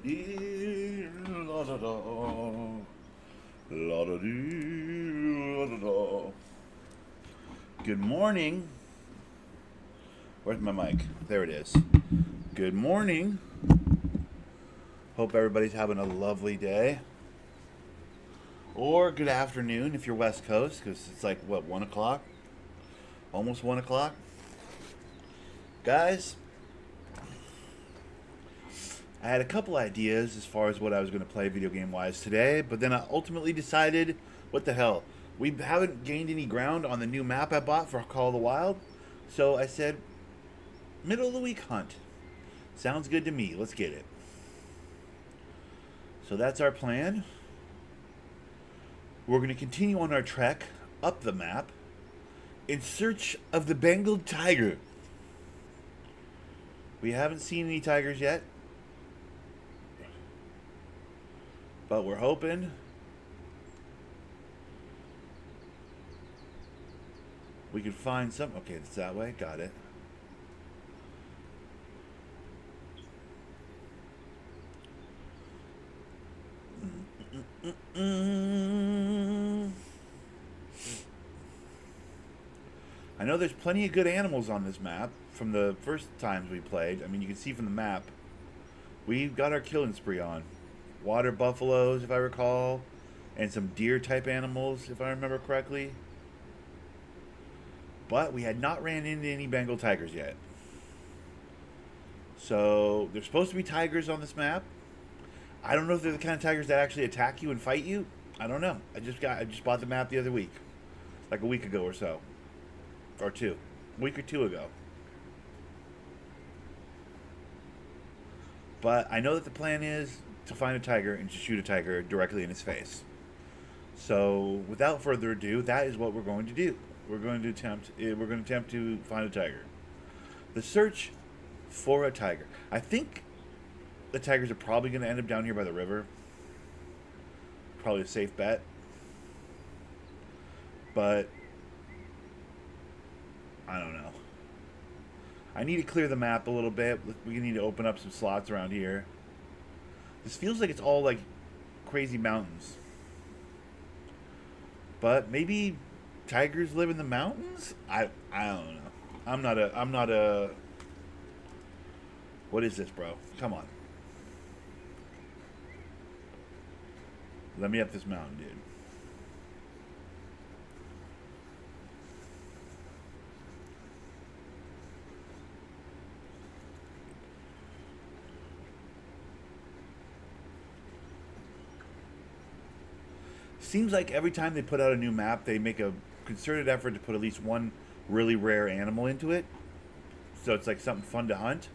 dee, la da da, la da dee, la da da. Good morning. Where's my mic? There it is. Good morning. Hope everybody's having a lovely day. Or good afternoon if you're West Coast, because it's like, what, 1 o'clock? Almost 1 o'clock? Guys, I had a couple ideas as far as what I was going to play video game wise today, but then I ultimately decided, what the hell? We haven't gained any ground on the new map I bought for Call of the Wild, so I said, middle of the week hunt. Sounds good to me. Let's get it. So that's our plan. We're going to continue on our trek up the map in search of the Bengal tiger. We haven't seen any tigers yet, but we're hoping we can find some. Okay, it's that way. Got it. I know there's plenty of good animals on this map from the first times we played. I mean, you can see from the map, we've got our killing spree on. Water buffaloes, if I recall, and some deer type animals, if I remember correctly. But we had not ran into any Bengal tigers yet. So there's supposed to be tigers on this map. I don't know if they're the kind of tigers that actually attack you and fight you. I don't know. I just bought the map the other week, like a week ago or so, or two, a week or two ago. But I know that the plan is to find a tiger and to shoot a tiger directly in his face. So without further ado, that is what we're going to do. We're going to attempt to find a tiger. The search for a tiger. I think the tigers are probably going to end up down here by the river. Probably a safe bet. But I don't know. I need to clear the map a little bit. We need to open up some slots around here. This feels like it's all like crazy mountains. But maybe tigers live in the mountains? I don't know. I'm not a What is this, bro? Come on. Let me up this mountain, dude. Seems like every time they put out a new map, they make a concerted effort to put at least one really rare animal into it. So it's like something fun to hunt.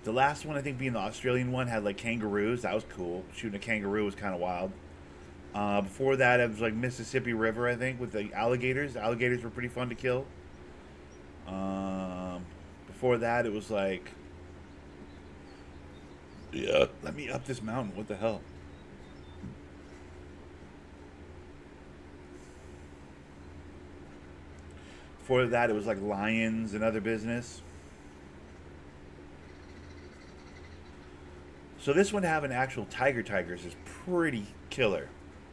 The last one, I think, being the Australian one, had like kangaroos. That was cool. Shooting a kangaroo was kind of wild. Before that, it was like Mississippi River, I think, with the alligators. The alligators were pretty fun to kill. Before that, it was like, yeah, let me up this mountain. What the hell? Before that, it was like lions and other business. So this one having actual tigers is pretty killer.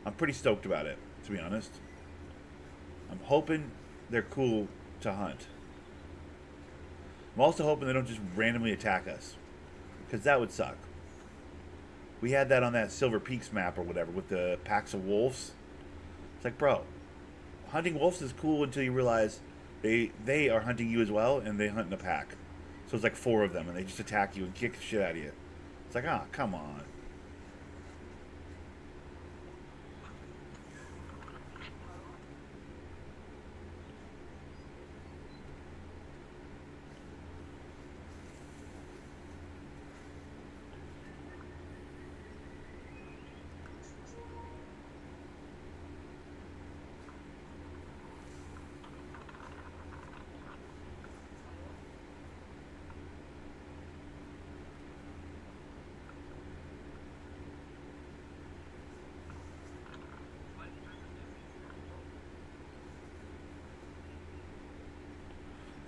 I'm pretty stoked about it, to be honest. I'm hoping they're cool to hunt. I'm also hoping they don't just randomly attack us, because that would suck. We had that on that Silver Peaks map or whatever with the packs of wolves. It's like, bro, hunting wolves is cool until you realize they are hunting you as well, and they hunt in a pack. So it's like 4 of them, and they just attack you and kick the shit out of you. It's like, ah, come on.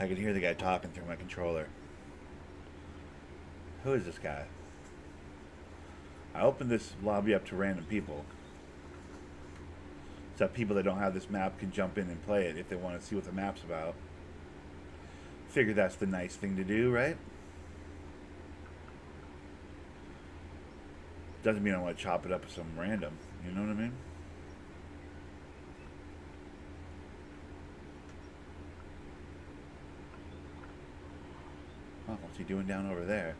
I could hear the guy talking through my controller. Who is this guy? I opened this lobby up to random people. So people that don't have this map can jump in and play it if they want to see what the map's about. Figure that's the nice thing to do, right? Doesn't mean I want to chop it up with some random. You know what I mean? Oh, what's he doing down over there?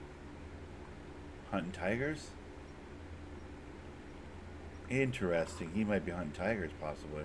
Hunting tigers? Interesting. He might be hunting tigers, possibly.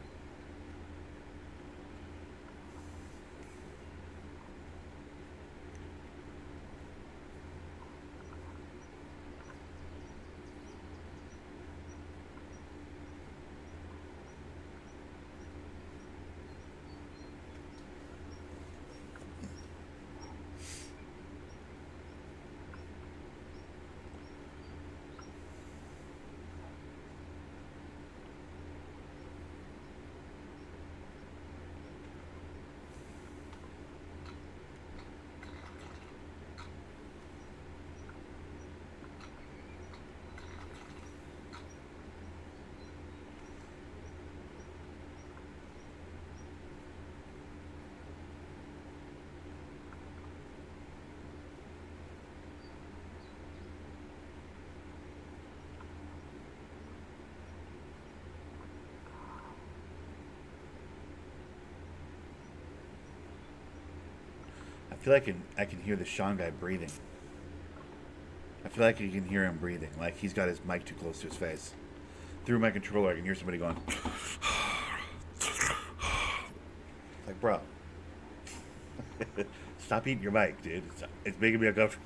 I feel like I can hear the Sean guy breathing. I feel like I can hear him breathing, like he's got his mic too close to his face. Through my controller, I can hear somebody going. Like, bro, stop eating your mic, dude. It's making me uncomfortable.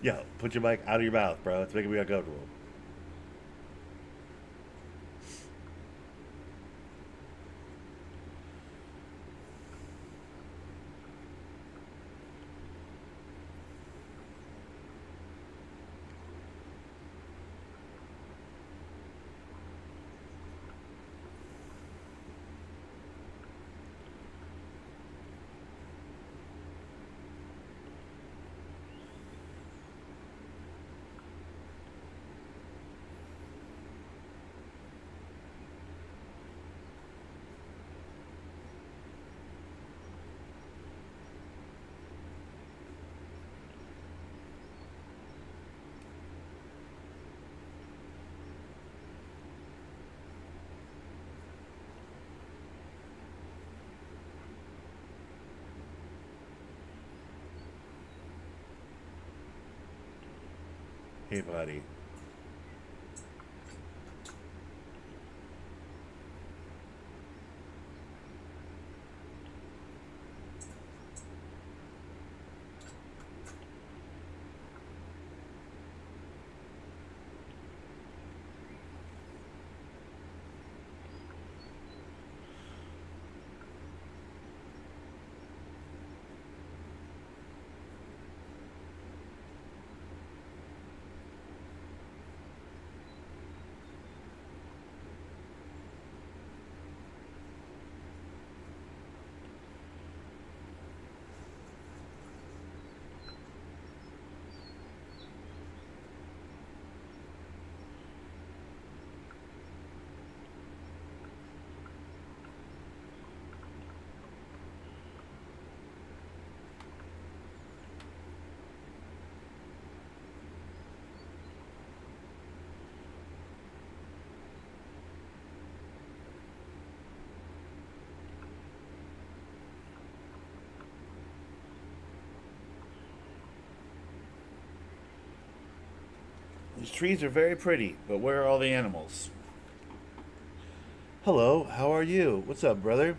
Yo, put your mic out of your mouth, bro. It's making me uncomfortable. Hey, buddy. These trees are very pretty, but where are all the animals? Hello, how are you? What's up, brother?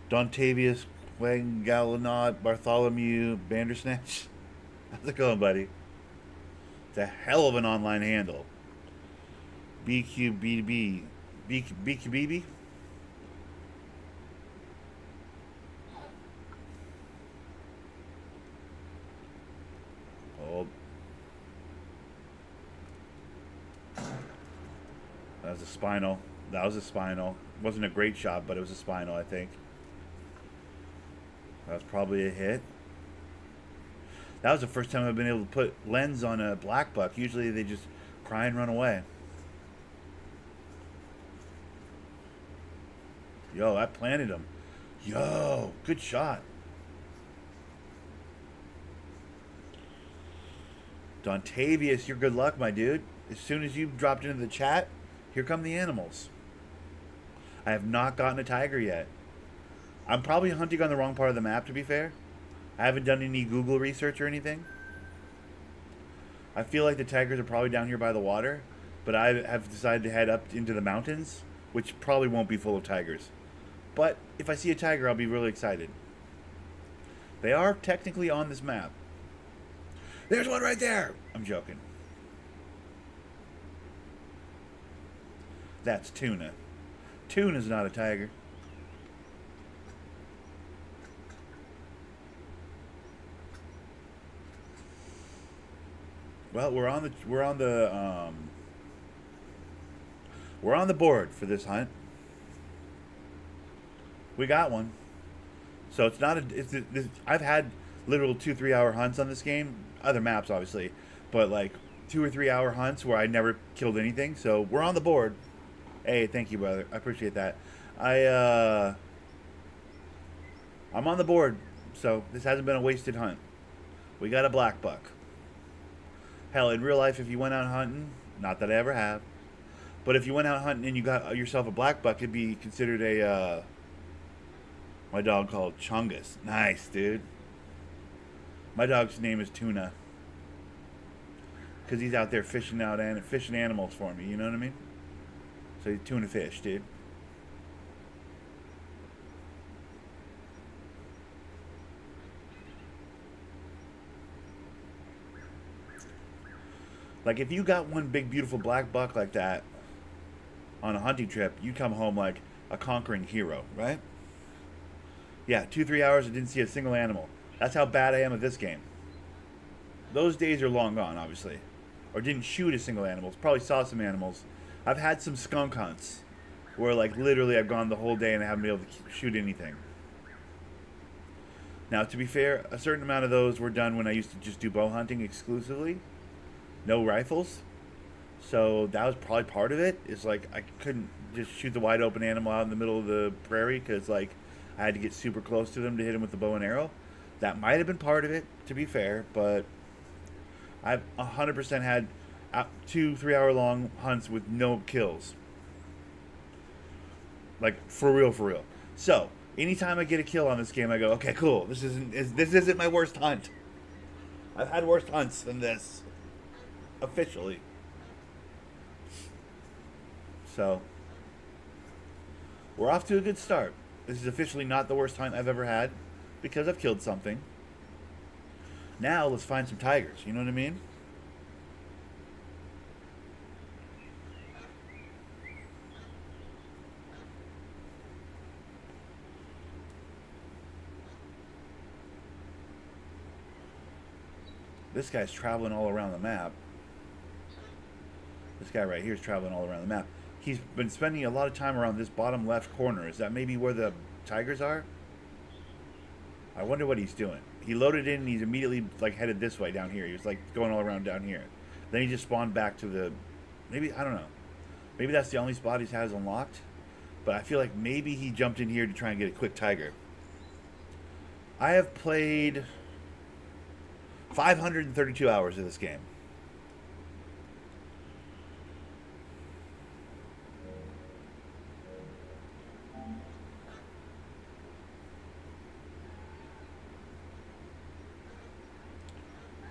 Dontavius Wangalanot Bartholomew Bandersnatch. How's it going, buddy? It's a hell of an online handle. BQBB. BQBB? Oh. That was a spinal. That was a spinal. Wasn't a great shot, but it was a spinal, I think. That was probably a hit. That was the first time I've been able to put lens on a black buck. Usually they just cry and run away. Yo, I planted him. Yo, good shot. Dontavius, you're good luck, my dude. As soon as you dropped into the chat, here come the animals. I have not gotten a tiger yet. I'm probably hunting on the wrong part of the map, to be fair. I haven't done any Google research or anything. I feel like the tigers are probably down here by the water, but I have decided to head up into the mountains, which probably won't be full of tigers. But if I see a tiger, I'll be really excited. They are technically on this map. There's one right there! I'm joking. That's tuna. Tuna's not a tiger. Well, we're on the board for this hunt. We got one. So it's not a. I've had literal 2-3 hour hunts on this game. Other maps, obviously, but like 2 or 3 hour hunts where I never killed anything. So we're on the board. Hey, thank you, brother. I appreciate that. I'm on the board. So this hasn't been a wasted hunt. We got a black buck. Hell, in real life, if you went out hunting, not that I ever have, but if you went out hunting and you got yourself a black buck, it'd be considered a, my dog called Chungus. Nice, dude. My dog's name is Tuna. Because he's out there fishing animals for me, you know what I mean? So he's tuna fish, dude. Like, if you got one big, beautiful black buck like that on a hunting trip, you come home like a conquering hero, right? Yeah, 2-3 hours, I didn't see a single animal. That's how bad I am at this game. Those days are long gone, obviously. Or didn't shoot a single animal. Probably saw some animals. I've had some skunk hunts where, like, literally I've gone the whole day and I haven't been able to shoot anything. Now, to be fair, a certain amount of those were done when I used to just do bow hunting exclusively. No rifles. So that was probably part of it. It's like I couldn't just shoot the wide open animal out in the middle of the prairie because, like, I had to get super close to them to hit them with the bow and arrow. That might have been part of it, to be fair, but I've 100% had 2-3 hour long hunts with no kills. Like, for real, for real. So, anytime I get a kill on this game, I go, okay, cool. This isn't my worst hunt. I've had worse hunts than this. Officially. So, we're off to a good start. This is officially not the worst hunt I've ever had because I've killed something. Now, let's find some tigers. You know what I mean? This guy's traveling all around the map. This guy right here is traveling all around the map. He's been spending a lot of time around this bottom left corner. Is that maybe where the tigers are? I wonder what he's doing. He loaded in and he's immediately like headed this way down here. He was like going all around down here. Then he just spawned back to the... Maybe, I don't know. Maybe that's the only spot he has unlocked. But I feel like maybe he jumped in here to try and get a quick tiger. I have played 532 hours of this game.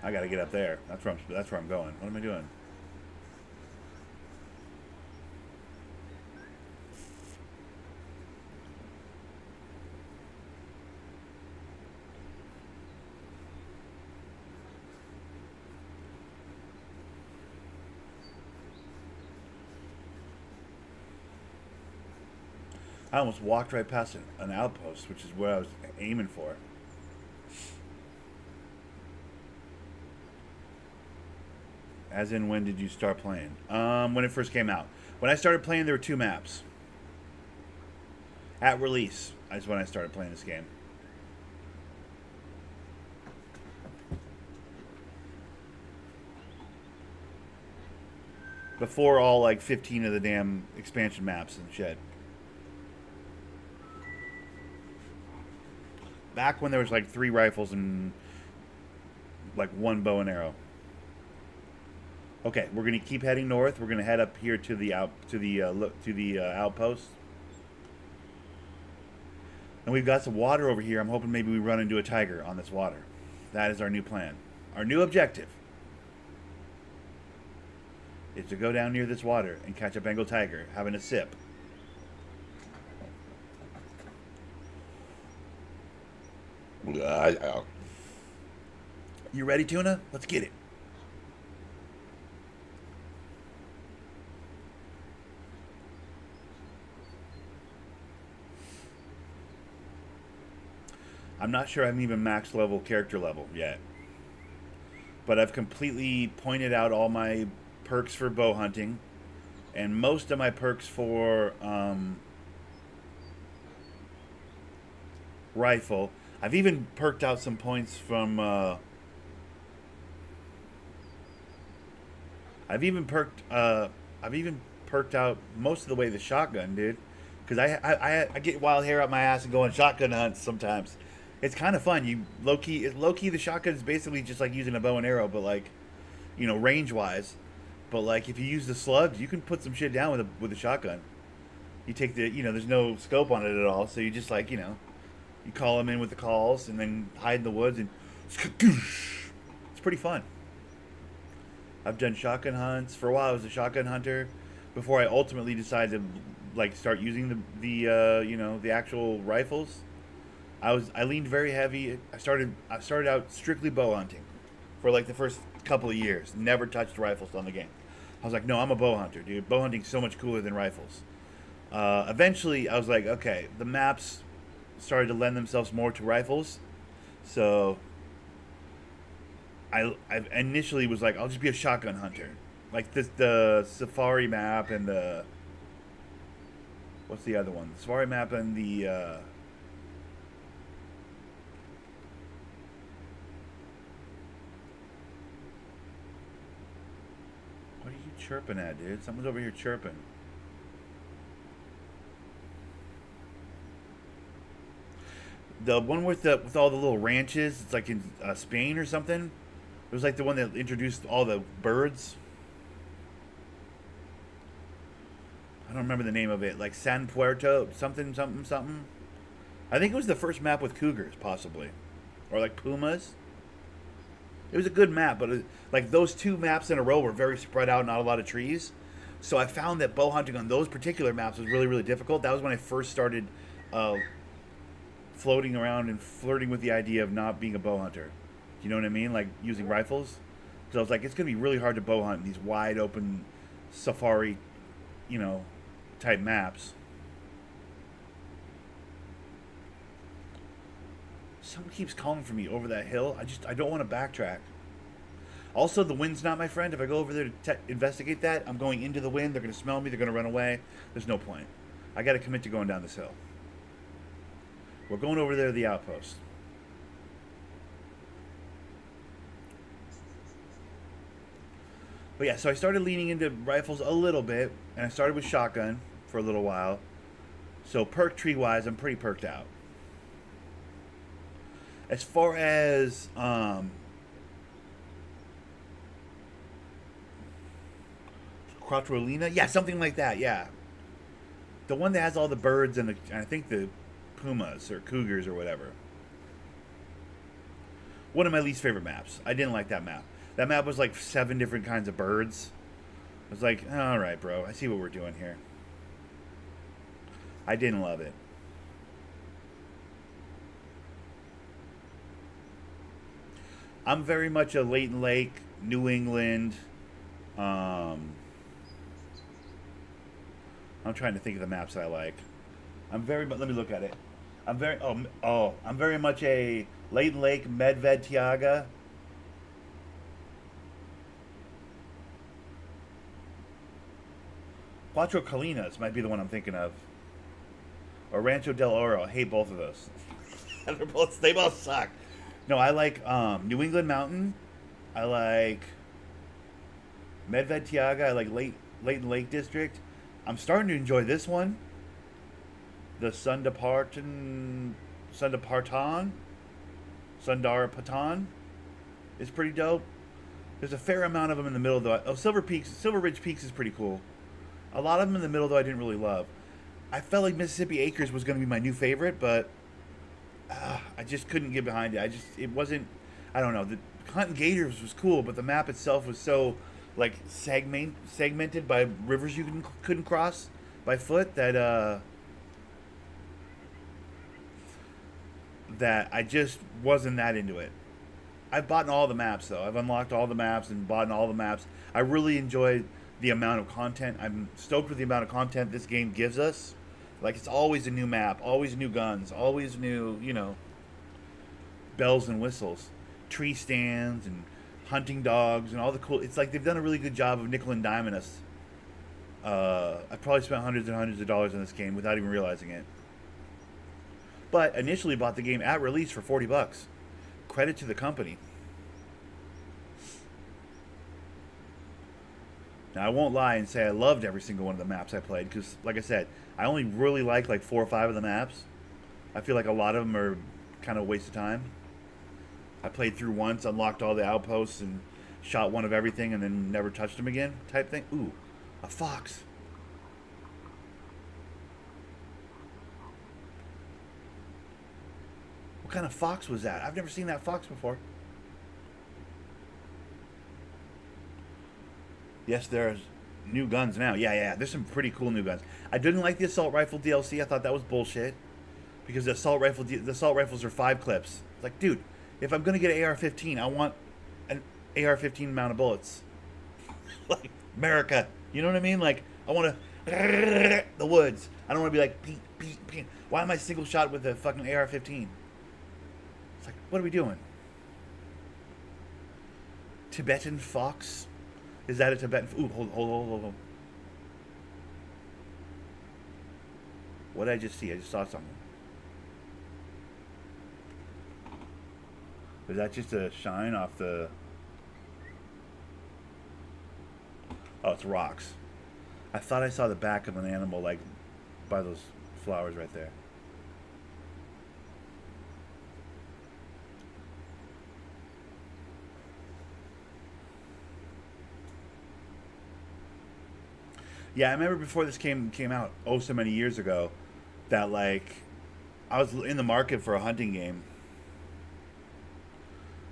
I gotta get up there. That's where I'm going. What am I doing? I almost walked right past an outpost, which is where I was aiming for. As in, when did you start playing? When it first came out. When I started playing, there were 2 maps. At release is when I started playing this game. before all like 15 of the damn expansion maps and shit. Back when there was like 3 rifles and like 1 bow and arrow. Okay, we're gonna keep heading north. We're gonna head up here to the outpost, and we've got some water over here. I'm hoping maybe we run into a tiger on this water. That is our new plan. Our new objective is to go down near this water and catch a Bengal tiger having a sip. You ready, Tuna? Let's get it. I'm not sure I'm even max level character level yet. But I've completely pointed out all my perks for bow hunting. And most of my perks for rifle. I've even perked out some points from... I've even perked out most of the way the shotgun, dude. Because I get wild hair up my ass and go on shotgun hunts sometimes. It's kind of fun. You low key the shotgun is basically just like using a bow and arrow, but like, you know, range wise. But like if you use the slugs, you can put some shit down with a shotgun. You take there's no scope on it at all, so you just like you call them in with the calls and then hide in the woods and it's pretty fun. I've done shotgun hunts for a while. I was a shotgun hunter before I ultimately decided to like start using the actual rifles. I leaned very heavy. I started out strictly bow hunting for like the first couple of years. Never touched rifles on the game. I was like, no, I'm a bow hunter, dude. Bow hunting's so much cooler than rifles. Eventually, I was like, okay, the maps started to lend themselves more to rifles, so I initially was like, I'll just be a shotgun hunter, like the safari map and the what's the other one? The safari map and the what are you chirping at, dude? Someone's over here chirping. The one with all the little ranches, it's like in Spain or something. It was like the one that introduced all the birds. I don't remember the name of it. Like San Puerto, something. I think it was the first map with cougars, possibly. Or like pumas. It was a good map, but like those 2 maps in a row were very spread out, not a lot of trees. So I found that bow hunting on those particular maps was really, really difficult. That was when I first started floating around and flirting with the idea of not being a bow hunter. You know what I mean? Like using rifles. So I was like, it's going to be really hard to bow hunt in these wide open safari, type maps. Someone keeps calling for me over that hill. I don't want to backtrack. Also, the wind's not my friend. If I go over there to investigate that, I'm going into the wind. They're going to smell me. They're going to run away. There's no point. I got to commit to going down this hill. We're going over there to the outpost. But yeah, so I started leaning into rifles a little bit, and I started with shotgun for a little while. So perk tree wise, I'm pretty perked out. As far as Quattrolina, yeah, something like that, yeah. The one that has all the birds and I think the pumas or cougars or whatever. One of my least favorite maps. I didn't like that map. That map was like 7 different kinds of birds. I was like, all right, bro. I see what we're doing here. I didn't love it. I'm very much a Leighton Lake, New England. I'm trying to think of the maps I like. Let me look at it. I'm very much a Leighton Lake, Medved Tiaga. Cuatro Colinas might be the one I'm thinking of. Or Rancho del Oro. I hate both of those. They both suck. No, I like New England Mountain. I like Medved Tiaga. I like Leighton Lake District. I'm starting to enjoy this one. The Sundarpatan is pretty dope. There's a fair amount of them in the middle though. Oh, Silver Ridge Peaks is pretty cool. A lot of them in the middle though I didn't really love. I felt like Mississippi Acres was going to be my new favorite, but I just couldn't get behind it. It wasn't. I don't know. The Hunting Gators was cool, but the map itself was so like segmented by rivers you couldn't cross by foot that I just wasn't that into it. I've bought all the maps though. I've unlocked all the maps and bought all the maps. I really enjoyed the amount of content. I'm stoked with the amount of content this game gives us. Like, it's always a new map, always new guns, always new, bells and whistles, tree stands and hunting dogs and all the cool. It's like they've done a really good job of nickel and diming us. I probably spent hundreds and hundreds of dollars on this game without even realizing it. But initially bought the game at release for $40. Credit to the company. Now, I won't lie and say I loved every single one of the maps I played because, like I said, I only really like 4 or 5 of the maps. I feel like a lot of them are kind of a waste of time. I played through once, unlocked all the outposts, and shot one of everything and then never touched them again type thing. Ooh, a fox. What kind of fox was that? I've never seen that fox before. Yes, there's new guns now. Yeah. There's some pretty cool new guns. I didn't like the assault rifle DLC. I thought that was bullshit because the assault rifles are 5 clips. It's like, dude, if I'm gonna get an AR-15, I want an AR-15 amount of bullets. Like America, you know what I mean? Like I want to the woods. I don't want to be like beat. Why am I single shot with a fucking AR-15? It's like, what are we doing? Tibetan fox. Is that a Tibetan? Ooh, hold. What did I just see? I just saw something. Is that just a shine off the... Oh, it's rocks. I thought I saw the back of an animal, like, by those flowers right there. Yeah, I remember before this came out, oh, so many years ago, that, like, I was in the market for a hunting game.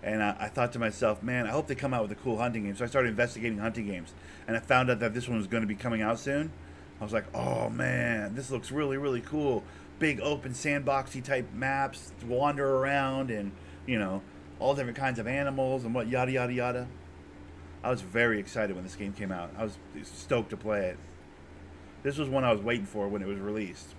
And I thought to myself, man, I hope they come out with a cool hunting game. So I started investigating hunting games. And I found out that this one was going to be coming out soon. I was like, oh, man, this looks really, really cool. Big open sandboxy type maps to wander around and, all different kinds of animals and what yada, yada, yada. I was very excited when this game came out. I was stoked to play it. This was one I was waiting for when it was released.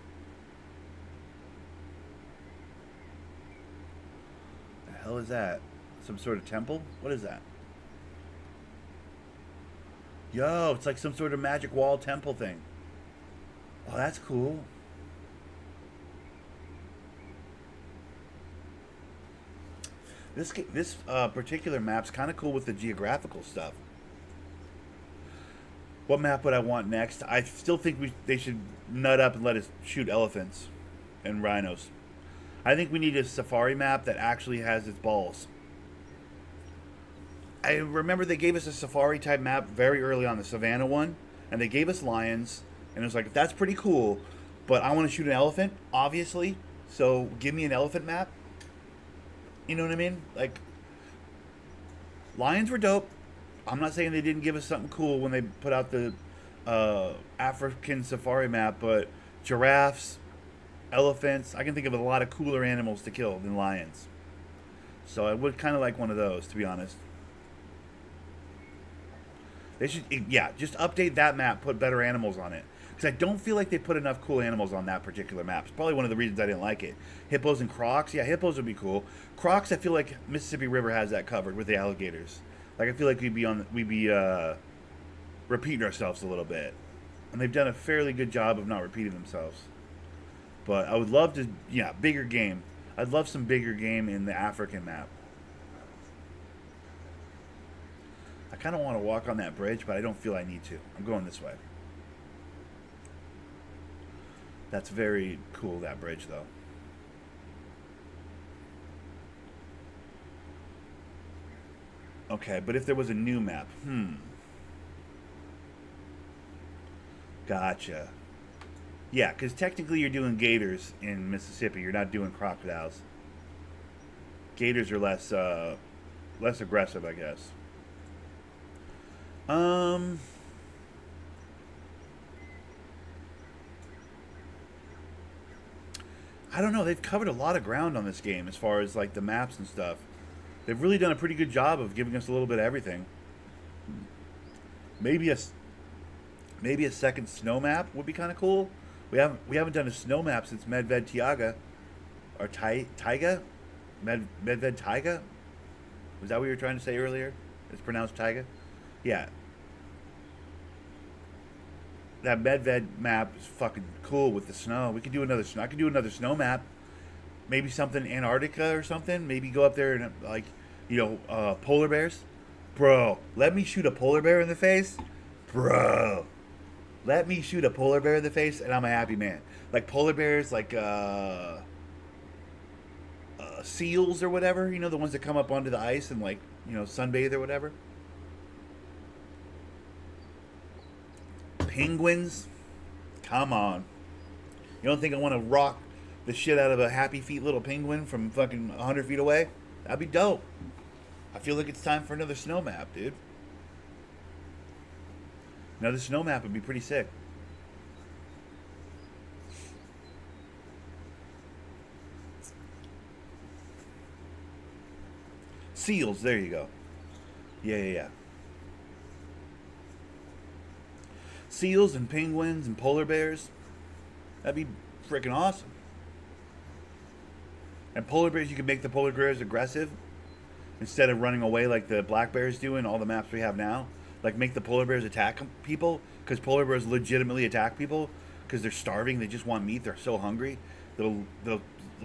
The hell is that? Some sort of temple? What is that? Yo, it's like some sort of magic wall temple thing. Oh, that's cool. This particular map's kind of cool with the geographical stuff. What map would I want next? I still think they should nut up and let us shoot elephants and rhinos. I think we need a safari map that actually has its balls. I remember they gave us a safari type map very early on, the Savannah one, and they gave us lions, and it was like, that's pretty cool, but I want to shoot an elephant, obviously, so give me an elephant map. You know what I mean? Like, lions were dope. I'm not saying they didn't give us something cool when they put out the African safari map, but giraffes, elephants, I can think of a lot of cooler animals to kill than lions. So I would kind of like one of those, to be honest. They should, just update that map, put better animals on it. Because I don't feel like they put enough cool animals on that particular map. It's probably one of the reasons I didn't like it. Hippos and crocs, yeah, hippos would be cool. Crocs, I feel like Mississippi River has that covered with the alligators. Like, I feel like we'd be repeating ourselves a little bit. And they've done a fairly good job of not repeating themselves. But I would love to, bigger game. I'd love some bigger game in the African map. I kind of want to walk on that bridge, but I don't feel I need to. I'm going this way. That's very cool, that bridge, though. Okay, but if there was a new map, Gotcha. Yeah, because technically you're doing gators in Mississippi. You're not doing crocodiles. Gators are less aggressive, I guess. Um, I don't know. They've covered a lot of ground on this game as far as like the maps and stuff. They've really done a pretty good job of giving us a little bit of everything. Maybe a maybe a second snow map would be kind of cool. We haven't done a snow map since Medved Tiaga or Taiga, Medved Taiga. Was that what you were trying to say earlier? It's pronounced Taiga. Yeah, that Medved map is fucking cool with the snow. We could do another snow. I could do another snow map. Maybe something Antarctica or something. Maybe go up there and like, polar bears. Bro, let me shoot a polar bear in the face. Bro, let me shoot a polar bear in the face, and I'm a happy man. Like polar bears, like seals or whatever. The ones that come up onto the ice and like sunbathe or whatever. Penguins. Come on. You don't think I want to rock the shit out of a happy feet little penguin from fucking 100 feet away? That'd be dope. I feel like it's time for another snow map, dude. Another snow map would be pretty sick. Seals, there you go. Yeah. Seals and penguins and polar bears. That'd be freaking awesome. And polar bears, you could make the polar bears aggressive instead of running away like the black bears do in all the maps we have now. Like make the polar bears attack people, because polar bears legitimately attack people because they're starving. They just want meat. They're so hungry. They'll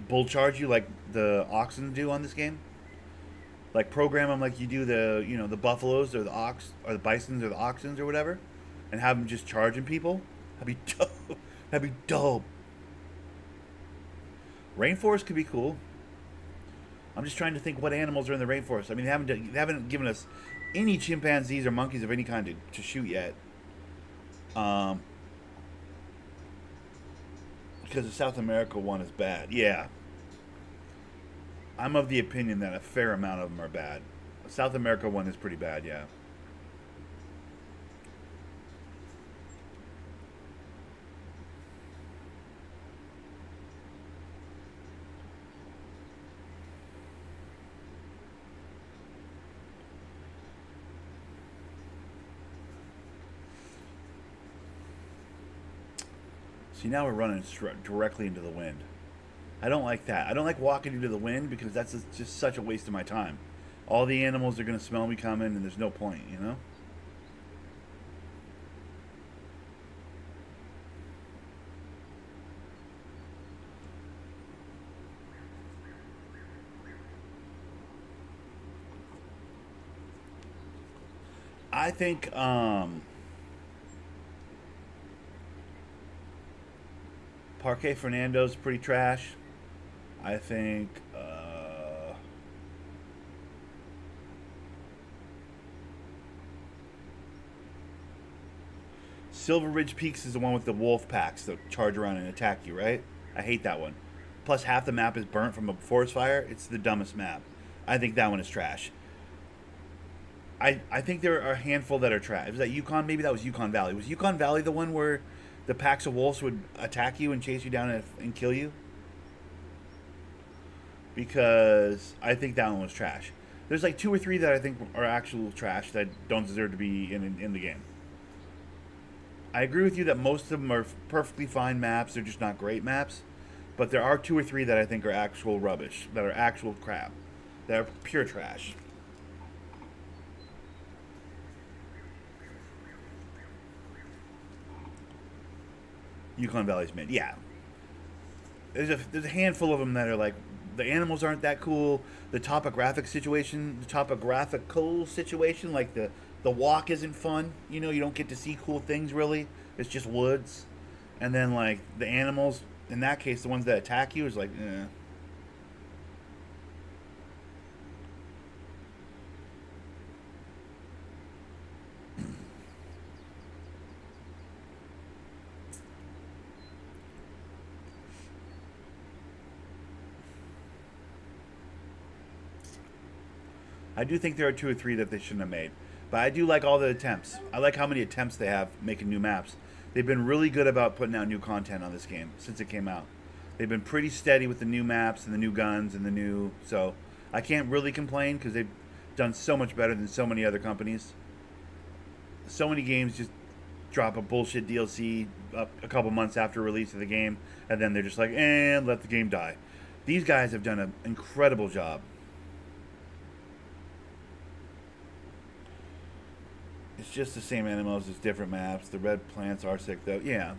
bull charge you like the oxen do on this game. Like program them like you do the buffaloes or the ox or the bisons or the oxens or whatever, and have them just charging people. That'd be dope. That'd be dope. Rainforest could be cool. I'm just trying to think what animals are in the rainforest. I mean, they haven't given us any chimpanzees or monkeys of any kind to shoot yet. Because the South America one is bad. Yeah. I'm of the opinion that a fair amount of them are bad. The South America one is pretty bad, yeah. See, now we're running directly into the wind. I don't like that. I don't like walking into the wind because that's just such a waste of my time. All the animals are going to smell me coming, and there's no point. I think Parque Fernando's pretty trash. I think Silver Ridge Peaks is the one with the wolf packs that charge around and attack you, right? I hate that one. Plus, half the map is burnt from a forest fire. It's the dumbest map. I think that one is trash. I think there are a handful that are trash. Was that Yukon? Maybe that was Yukon Valley. Was Yukon Valley the one where the packs of wolves would attack you and chase you down and kill you? Because I think that one was trash. There's like 2 or 3 that I think are actual trash that don't deserve to be in the game. I agree with you that most of them are perfectly fine maps. They're just not great maps. But there are 2 or 3 that I think are actual rubbish, that are actual crap, that are pure trash. Yukon Valley's mid, yeah. There's a handful of them that are like the animals aren't that cool. The topographical situation, like the The walk isn't fun. You know, you don't get to see cool things really. It's just woods. And then like the animals, in that case, the ones that attack you is like, eh. I do think there are two or three that they shouldn't have made. But I do like all the attempts. I like how many attempts they have making new maps. They've been really good about putting out new content on this game since it came out. They've been pretty steady with the new maps and the new guns and the new... So I can't really complain because they've done so much better than so many other companies. So many games just drop a bullshit DLC a couple months after release of the game, and then they're just like, let the game die. These guys have done an incredible job. It's just the same animals, it's different maps. The red plants are sick, though. Yeah.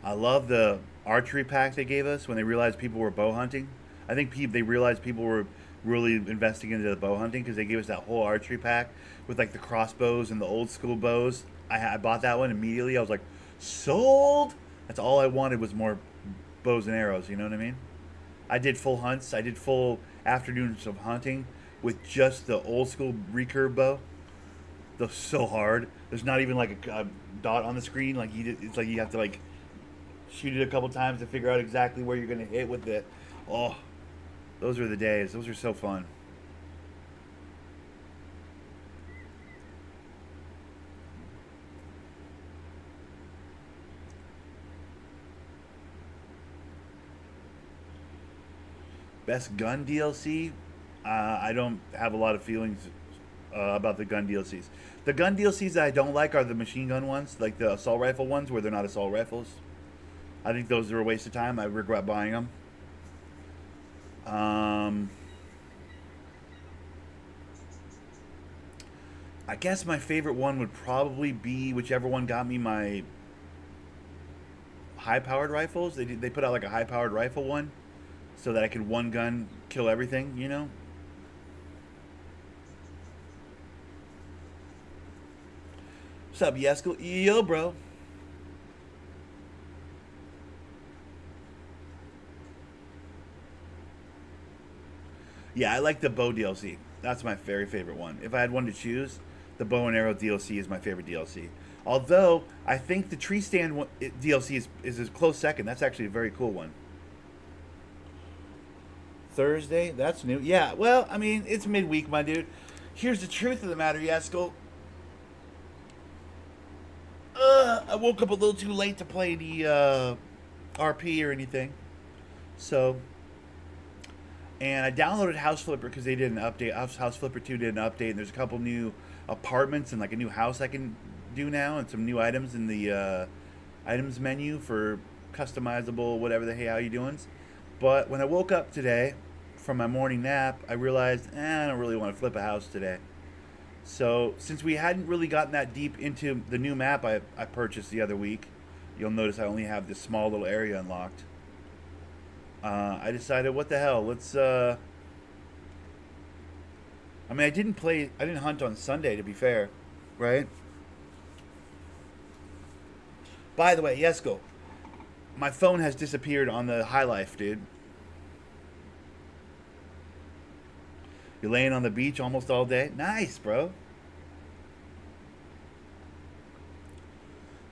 I love the archery pack they gave us when they realized people were bow hunting. I think they realized people were really investing into the bow hunting because they gave us that whole archery pack with like the crossbows and the old school bows. I bought that one immediately. I was like, sold. That's all I wanted was more bows and arrows. You know what I mean? I did full hunts. I did full afternoons of hunting with just the old school recurve bow. They're so hard. There's not even like a dot on the screen. Like it's like you have to like shoot it a couple times to figure out exactly where you're gonna hit with it. Oh, those are the days. Those are so fun. Best gun DLC? I don't have a lot of feelings about the gun DLCs. The gun DLCs that I don't like are the machine gun ones, like the assault rifle ones where they're not assault rifles. I think those are a waste of time. I regret buying them. I guess my favorite one would probably be whichever one got me my high-powered rifles. They put out like a high-powered rifle one so that I could one gun kill everything, you know? What's up, Yesko? Yo, bro. Yeah, I like the bow DLC. That's my very favorite one. If I had one to choose, the bow and arrow DLC is my favorite DLC. Although, I think the tree stand DLC is a close second. That's actually a very cool one. Thursday? That's new. Yeah, well, I mean, it's midweek, my dude. Here's the truth of the matter, Yasko. I woke up a little too late to play the RP or anything. So, and I downloaded House Flipper because they did an update. House Flipper 2 did an update, and there's a couple new apartments and like a new house I can do now, and some new items in the items menu for customizable whatever the hey how you doing. But when I woke up today from my morning nap, I realized I don't really want to flip a house today. So since we hadn't really gotten that deep into the new map I purchased the other week, you'll notice I only have this small little area unlocked. I decided, what the hell? Let's. I mean, I didn't hunt on Sunday, to be fair, right? By the way, Yesko, my phone has disappeared on the High Life, dude. You're laying on the beach almost all day? Nice, bro.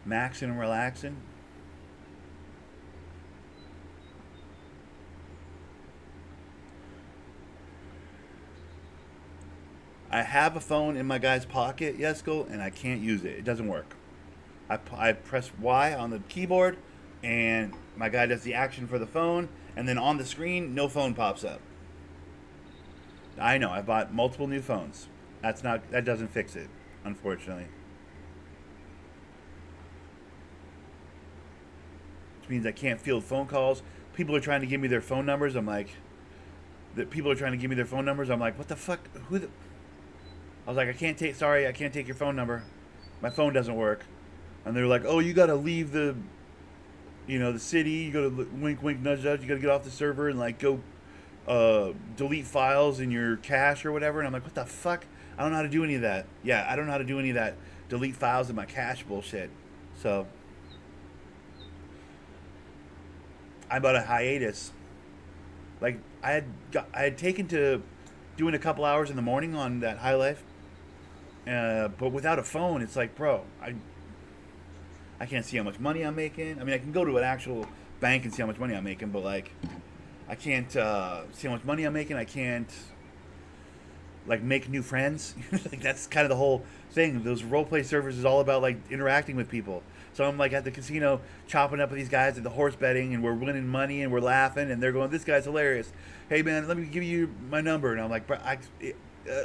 Maxing and relaxing. I have a phone in my guy's pocket, Yesko, and I can't use it. It doesn't work. I press Y on the keyboard, and my guy does the action for the phone, and then on the screen, no phone pops up. I know, I bought multiple new phones. That doesn't fix it, unfortunately. Which means I can't field phone calls. People are trying to give me their phone numbers. I'm like, what the fuck? I was like, I can't take your phone number. My phone doesn't work. And they're like, oh, you gotta leave the the city. You got to wink, wink, nudge, nudge. You got to get off the server and like go delete files in your cache or whatever. And I'm like, what the fuck? I don't know how to do any of that. Yeah, I don't know how to do any of that. Delete files in my cache bullshit. So I'm about a hiatus. Like I had taken to doing a couple hours in the morning on that High Life, but without a phone, it's like, bro, I can't see how much money I'm making. I mean, I can go to an actual bank and see how much money I'm making, but like, I can't see how much money I'm making. I can't like make new friends. Like that's kind of the whole thing. Those roleplay servers is all about like interacting with people. So I'm like at the casino chopping up with these guys at the horse betting, and we're winning money and we're laughing, and they're going, "This guy's hilarious. Hey man, let me give you my number." And I'm like, "Bro,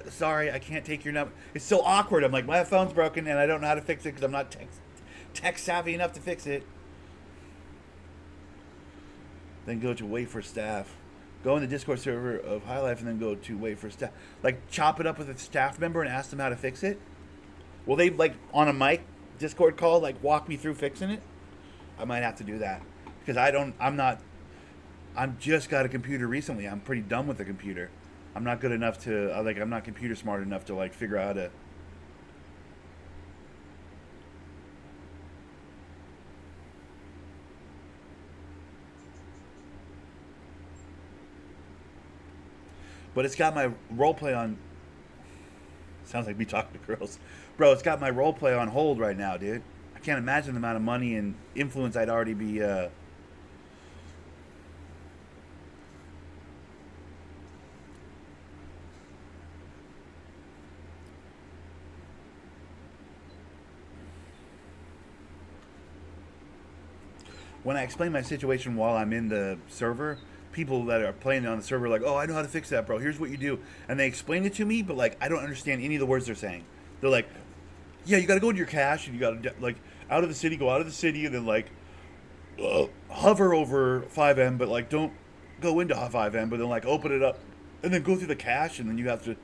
sorry, I can't take your number." It's so awkward. I'm like, my phone's broken and I don't know how to fix it because I'm not tech savvy enough to fix it. Then go to wait for staff. Go in the Discord server of High Life and then go to wait for staff. Like chop it up with a staff member and ask them how to fix it. Will they like on a mic Discord call like walk me through fixing it? I might have to do that because I'm just got a computer recently. I'm pretty dumb with the computer. I'm not good enough to I'm not computer smart enough to like figure out how to. But it's got my roleplay on. Sounds like me talking to girls. Bro, it's got my roleplay on hold right now, dude. I can't imagine the amount of money and influence I'd already be. When I explain my situation while I'm in the server, people that are playing on the server are like, "Oh, I know how to fix that, bro. Here's what you do," and they explain it to me, but like I don't understand any of the words they're saying. They're like, "Yeah, you got to go into your cache, and you got to like out of the city, go out of the city, and then like hover over 5M, but like don't go into 5M, but then like open it up, and then go through the cache, and then you have to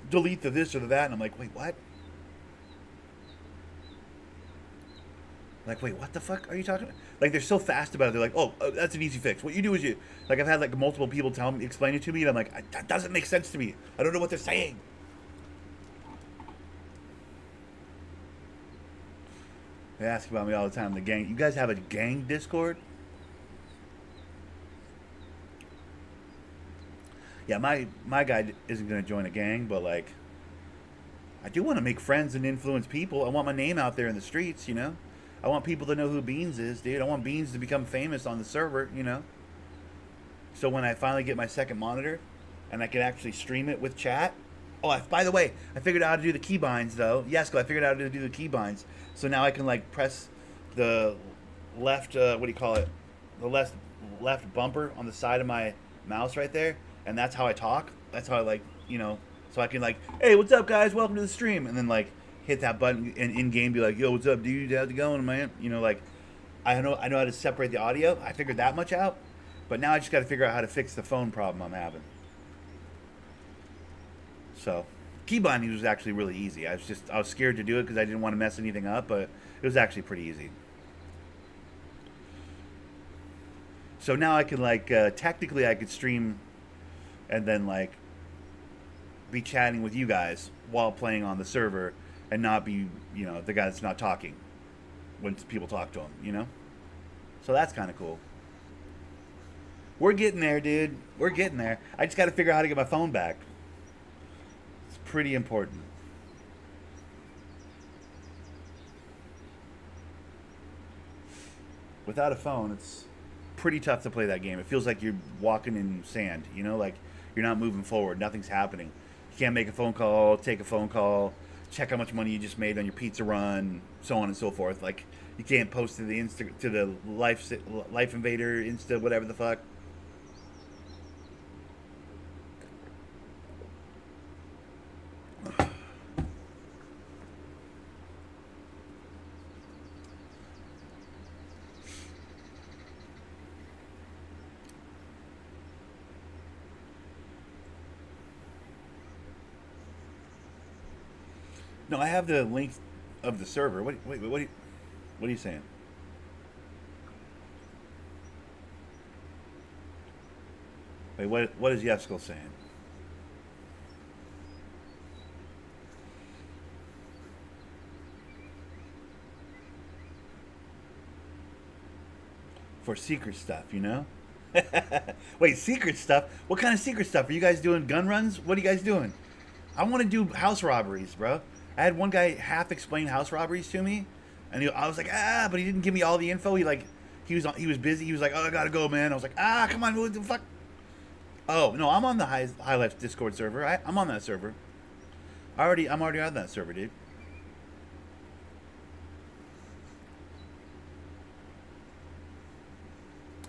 delete the this or the that." And I'm like, "Wait, what?" Like, wait, what the fuck are you talking about? Like, they're so fast about it. They're like, oh, that's an easy fix. What you do is you, like, I've had like multiple people explain it to me, and I'm like, that doesn't make sense to me. I don't know what they're saying. They ask about me all the time. The gang, you guys have a gang Discord? Yeah, my guy isn't gonna join a gang, but like, I do want to make friends and influence people. I want my name out there in the streets, you know. I want people to know who Beans is, dude. I want Beans to become famous on the server, you know. So when I finally get my second monitor, and I can actually stream it with chat. Oh, by the way, I figured out how to do the keybinds though. Yes, I figured out how to do the keybinds. So now I can like press the left, what do you call it? The left bumper on the side of my mouse right there, and that's how I talk. That's how I like, you know. So I can like, hey, what's up, guys? Welcome to the stream, and then like hit that button and in game be like, yo, what's up, dude? How's it going, man? You know, like I know how to separate the audio. I figured that much out, but now I just got to figure out how to fix the phone problem I'm having. So key binding was actually really easy. I was scared to do it because I didn't want to mess anything up, but it was actually pretty easy. So now I can like technically I could stream and then like be chatting with you guys while playing on the server and not be, you know, the guy that's not talking when people talk to him, you know? So that's kind of cool. We're getting there, dude. We're getting there. I just got to figure out how to get my phone back. It's pretty important. Without a phone, it's pretty tough to play that game. It feels like you're walking in sand, you know, like you're not moving forward. Nothing's happening. You can't make a phone call, take a phone call, check how much money you just made on your pizza run, so on and so forth. Like you can't post to the Life Invader Insta whatever the fuck. No, I have the link of the server. What are you saying? Wait, what is Yesko saying? For secret stuff, you know? Wait, secret stuff? What kind of secret stuff? Are you guys doing gun runs? What are you guys doing? I want to do house robberies, bro. I had one guy half explain house robberies to me, and I was like, but he didn't give me all the info. He was busy. He was like, oh, I gotta go, man. I was like, come on, what the fuck? Oh no, I'm on the High Left Discord server. I'm on that server. I'm already on that server, dude.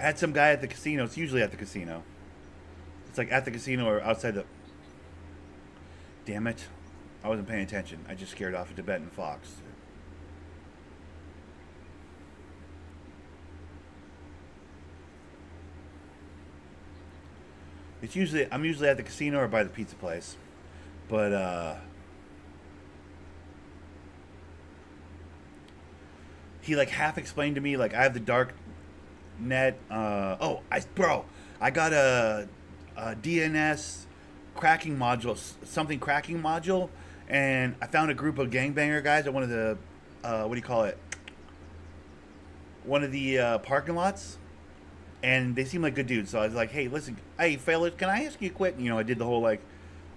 I had some guy at the casino. It's usually at the casino. It's like at the casino or outside the. Damn it. I wasn't paying attention. I just scared off a Tibetan fox. I'm usually at the casino or by the pizza place. But he like half explained to me like I have the dark net I got a DNS cracking module, something cracking module, and I found a group of gangbanger guys at one of the what do you call it? One of the parking lots, and they seem like good dudes. So I was like, "Hey, listen, hey fellas, can I ask you a quick?" You know, I did the whole like,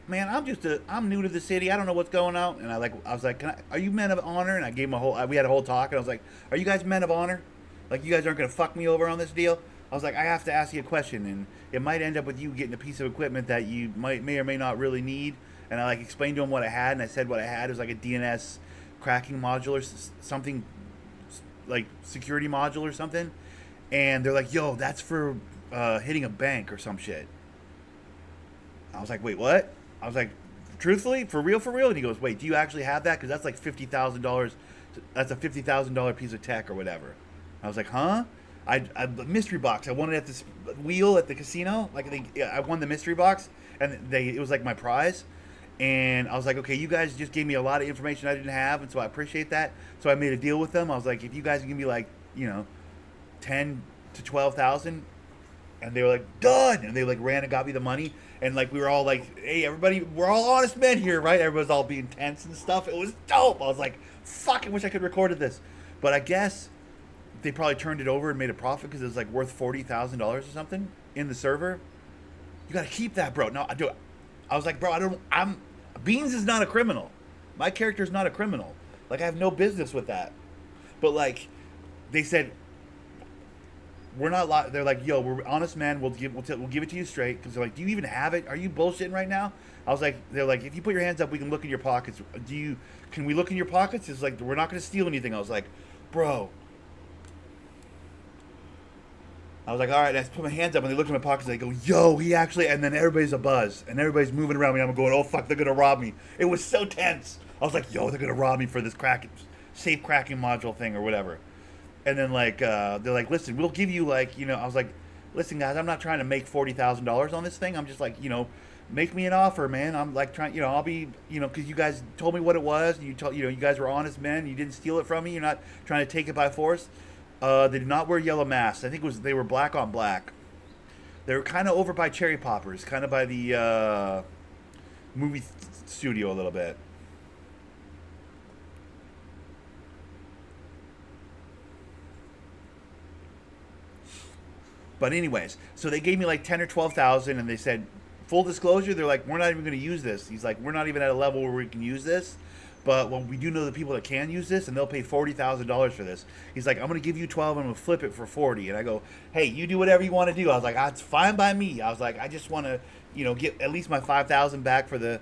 "Man, I'm new to the city. I don't know what's going on." And I was like, "Are you men of honor?" And I gave him we had a whole talk, and I was like, "Are you guys men of honor? Like, you guys aren't gonna fuck me over on this deal?" I was like, "I have to ask you a question, and it might end up with you getting a piece of equipment that you may or may not really need." And I like explained to him what I had, and I said what I had was like a DNS cracking module or something, like security module or something. And they're like, "Yo, that's for hitting a bank or some shit." I was like, "Wait, what?" I was like, "Truthfully, for real, for real?" And he goes, "Wait, do you actually have that? Because that's like $50,000. That's a $50,000 piece of tech or whatever." I was like, "Huh?" I mystery box. I won it at this wheel at the casino. Like I won the mystery box, and it was like my prize. And I was like, "Okay, you guys just gave me a lot of information I didn't have, and so I appreciate that." So I made a deal with them. I was like, "If you guys give me like 10 to 12,000," and they were like, "Done!" And they like ran and got me the money. And like we were all like, "Hey, everybody, we're all honest men here, right?" Everybody's all being tense and stuff. It was dope. I was like, "Fuck! I wish I could have recorded this," but I guess they probably turned it over and made a profit because it was like worth $40,000 or something in the server. You gotta keep that, bro. No, I do. I was like, bro, Beans is not a criminal. My character is not a criminal. Like, I have no business with that. But like, they said, we're not. They're like, "Yo, we're honest men. We'll give it to you straight." Because they're like, "Do you even have it? Are you bullshitting right now?" I was like, they're like, "If you put your hands up, we can look in your pockets. Can we look in your pockets?" It's like, "We're not going to steal anything." I was like, bro. I was like, all right, I put my hands up, and they looked in my pockets, and they go, "Yo, he actually," and then everybody's a buzz, and everybody's moving around me, and I'm going, "Oh, fuck, they're going to rob me." It was so tense. I was like, "Yo, they're going to rob me for this safe cracking module thing or whatever." And then, like, they're like, "Listen, we'll give you, like," I was like, "Listen, guys, I'm not trying to make $40,000 on this thing. I'm just like, make me an offer, man. I'm like trying, I'll be, because you guys told me what it was, and you guys were honest men. You didn't steal it from me. You're not trying to take it by force." They did not wear yellow masks. I think they were black on black. They were kind of over by Cherry Poppers, kind of by the movie studio a little bit. But anyways, so they gave me like 10 or 12,000, and they said, full disclosure, they're like, "We're not even going to use this." He's like, "We're not even at a level where we can use this. But when we do know the people that can use this, and they'll pay $40,000 for this." He's like, "I'm going to give you 12, and I'm going to flip it for 40." And I go, "Hey, you do whatever you want to do." I was like, "It's fine by me." I was like, "I just want to, get at least my 5,000 back for the."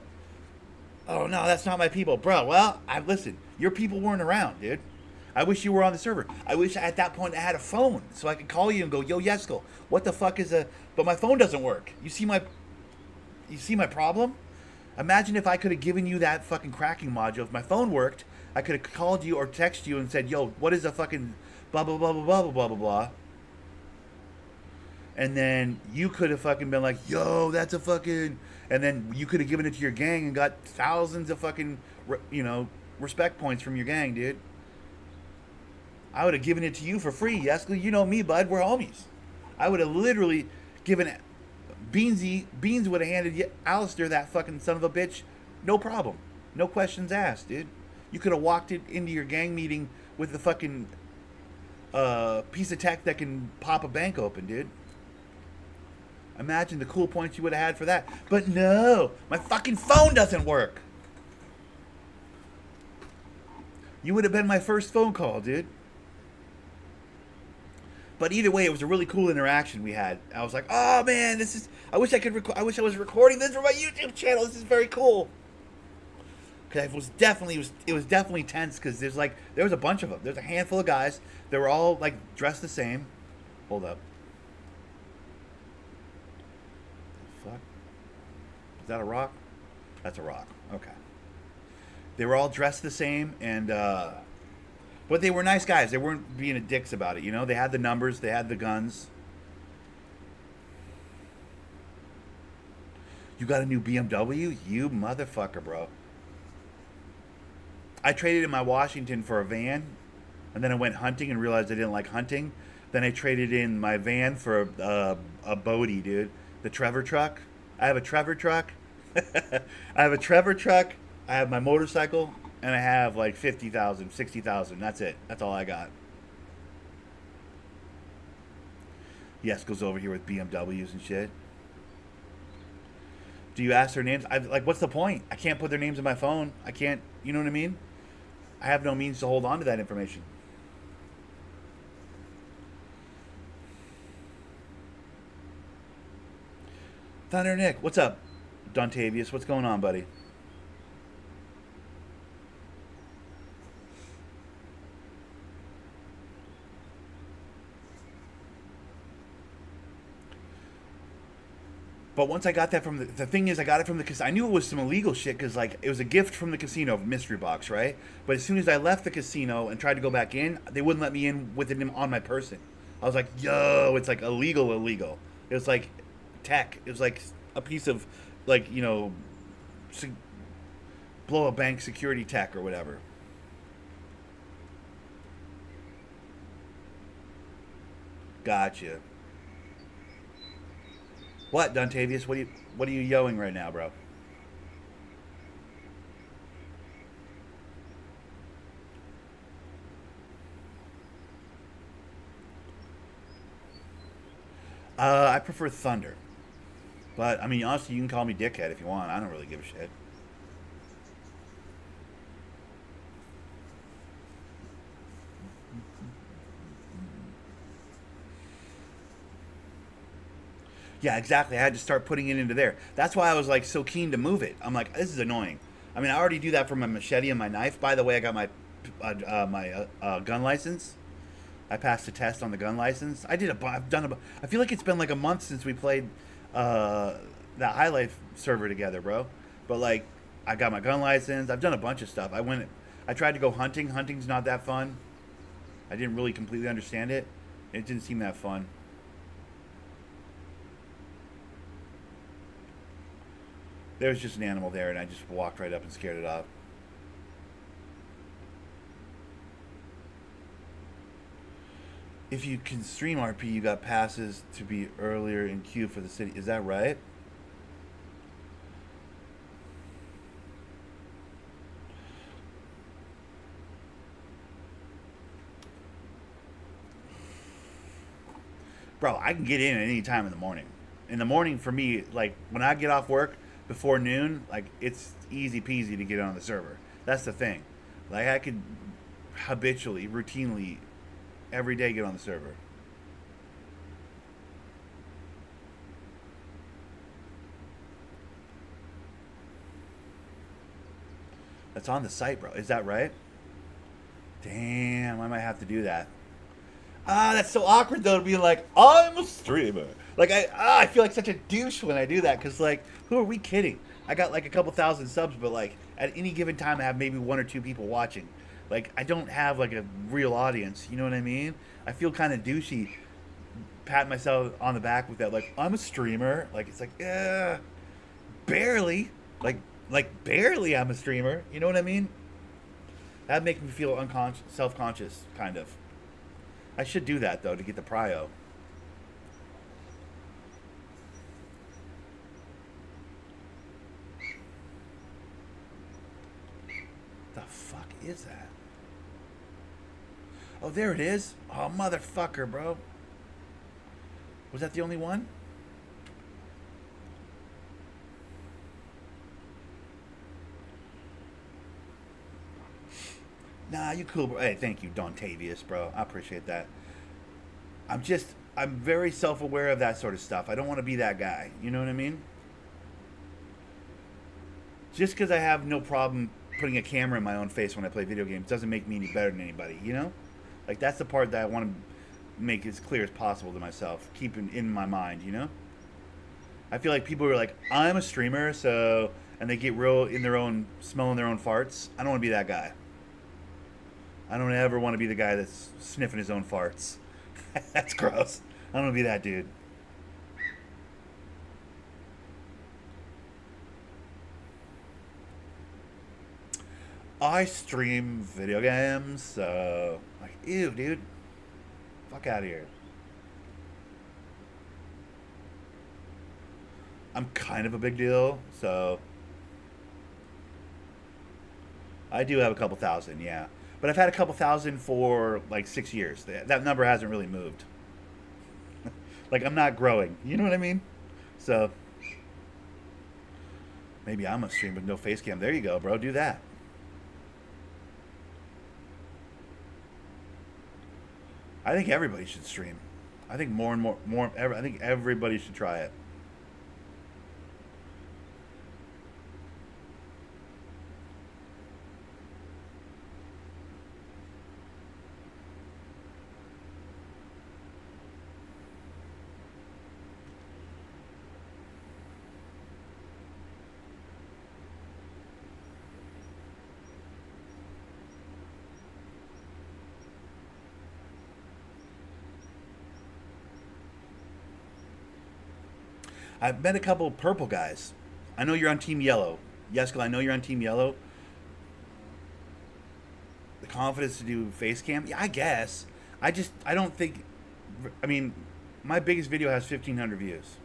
"Oh no, that's not my people, bro." Well, listen. Your people weren't around, dude. I wish you were on the server. I wish at that point I had a phone so I could call you and go, "Yo, Yesko, what the fuck is a?" But my phone doesn't work. You see my problem? Imagine if I could have given you that fucking cracking module. If my phone worked, I could have called you or texted you and said, "Yo, what is a fucking blah, blah, blah, blah, blah, blah, blah, blah, blah." And then you could have fucking been like, "Yo, that's a fucking..." And then you could have given it to your gang and got thousands of fucking, respect points from your gang, dude. I would have given it to you for free. Yes, you know me, bud. We're homies. I would have literally given Beans would have handed Alistair that fucking son of a bitch, no problem, no questions asked, dude. You could have walked it into your gang meeting with the fucking piece of tech that can pop a bank open, dude. Imagine the cool points you would have had for that. But no, my fucking phone doesn't work. You would have been my first phone call, dude. But either way, it was a really cool interaction we had. I was like, "Oh man, this is. I wish I could. I wish I was recording this for my YouTube channel. This is very cool." Because it was definitely tense. Because there was a bunch of them. There's a handful of guys. They were all like dressed the same. Hold up. Fuck. Is that a rock? That's a rock. Okay. They were all dressed the same, and but they were nice guys. They weren't being dicks about it, you know. They had the numbers, they had the guns. You got a new BMW? You motherfucker, bro. I traded in my Washington for a van, and then I went hunting and realized I didn't like hunting. Then I traded in my van for a Bodie, dude. The Trevor truck. I have a Trevor truck. I have a Trevor truck. I have my motorcycle, and I have like 50,000, 60,000. That's it. That's all I got. Yes, goes over here with BMWs and shit. Do you ask their names? What's the point? I can't put their names in my phone. I can't, you know what I mean? I have no means to hold on to that information. Thunder Nick, what's up? Dontavius, what's going on, buddy? But once I got that from the thing is, I got it from the casino. I knew it was some illegal shit because, like, it was a gift from the casino, mystery box, right? But as soon as I left the casino and tried to go back in, they wouldn't let me in with it on my person. I was like, yo, it's like illegal. It was like tech. It was like a piece of, like, you know, blow a bank security tech or whatever. Gotcha. What, Dontavius? What are you yelling right now, bro? I prefer Thunder. But, I mean, honestly, you can call me Dickhead if you want. I don't really give a shit. Yeah, exactly. I had to start putting it into there. That's why I was, like, so keen to move it. I'm like, this is annoying. I mean, I already do that for my machete and my knife. By the way, I got my gun license. I passed a test on the gun license. I feel like it's been like a month since we played that High Life server together, bro. But like, I got my gun license. I've done a bunch of stuff. I tried to go hunting. Hunting's not that fun. I didn't really completely understand it. It didn't seem that fun. There was just an animal there, and I just walked right up and scared it off. If you can stream RP, you got passes to be earlier in queue for the city. Is that right? Bro, I can get in at any time in the morning. In the morning, for me, like, when I get off work before noon, like, it's easy peasy to get on the server. That's the thing. Like, I could habitually, routinely, every day get on the server. That's on the site, bro. Is that right? Damn, I might have to do that. That's so awkward though to be like, I'm a streamer. Like I feel like such a douche when I do that because like, who are we kidding? I got like a couple thousand subs, but like at any given time I have maybe one or two people watching. Like I don't have like a real audience. You know what I mean? I feel kind of douchey, pat myself on the back with that. Like I'm a streamer. Like it's like barely. Like barely. I'm a streamer. You know what I mean? That makes me feel self-conscious, kind of. I should do that though to get the prio. is that? Oh, there it is. Oh, motherfucker, bro. Was that the only one? Nah, you cool, bro. Hey, thank you, Dontavius, bro. I appreciate that. I'm very self-aware of that sort of stuff. I don't want to be that guy. You know what I mean? Just because I have no problem putting a camera in my own face when I play video games doesn't make me any better than anybody, you know? Like, that's the part that I want to make as clear as possible to myself, keep in my mind, you know? I feel like people are like, I'm a streamer, so, and they get real in their own, smelling their own farts. I don't want to be that guy. I don't ever want to be the guy that's sniffing his own farts. That's gross. I don't want to be that dude. I stream video games, so like, ew, dude, fuck out of here. I'm kind of a big deal, so I do have a couple thousand, yeah. But I've had a couple thousand for like 6 years. That number hasn't really moved. Like I'm not growing. You know what I mean? So maybe I'm a stream with no face cam. There you go, bro. Do that. I think everybody should stream. I think more and more. I think everybody should try it. I've met a couple purple guys. I know you're on Team Yellow. Yesko, I know you're on Team Yellow. The confidence to do face cam? Yeah, I guess. I don't think, I mean, my biggest video has 1,500 views.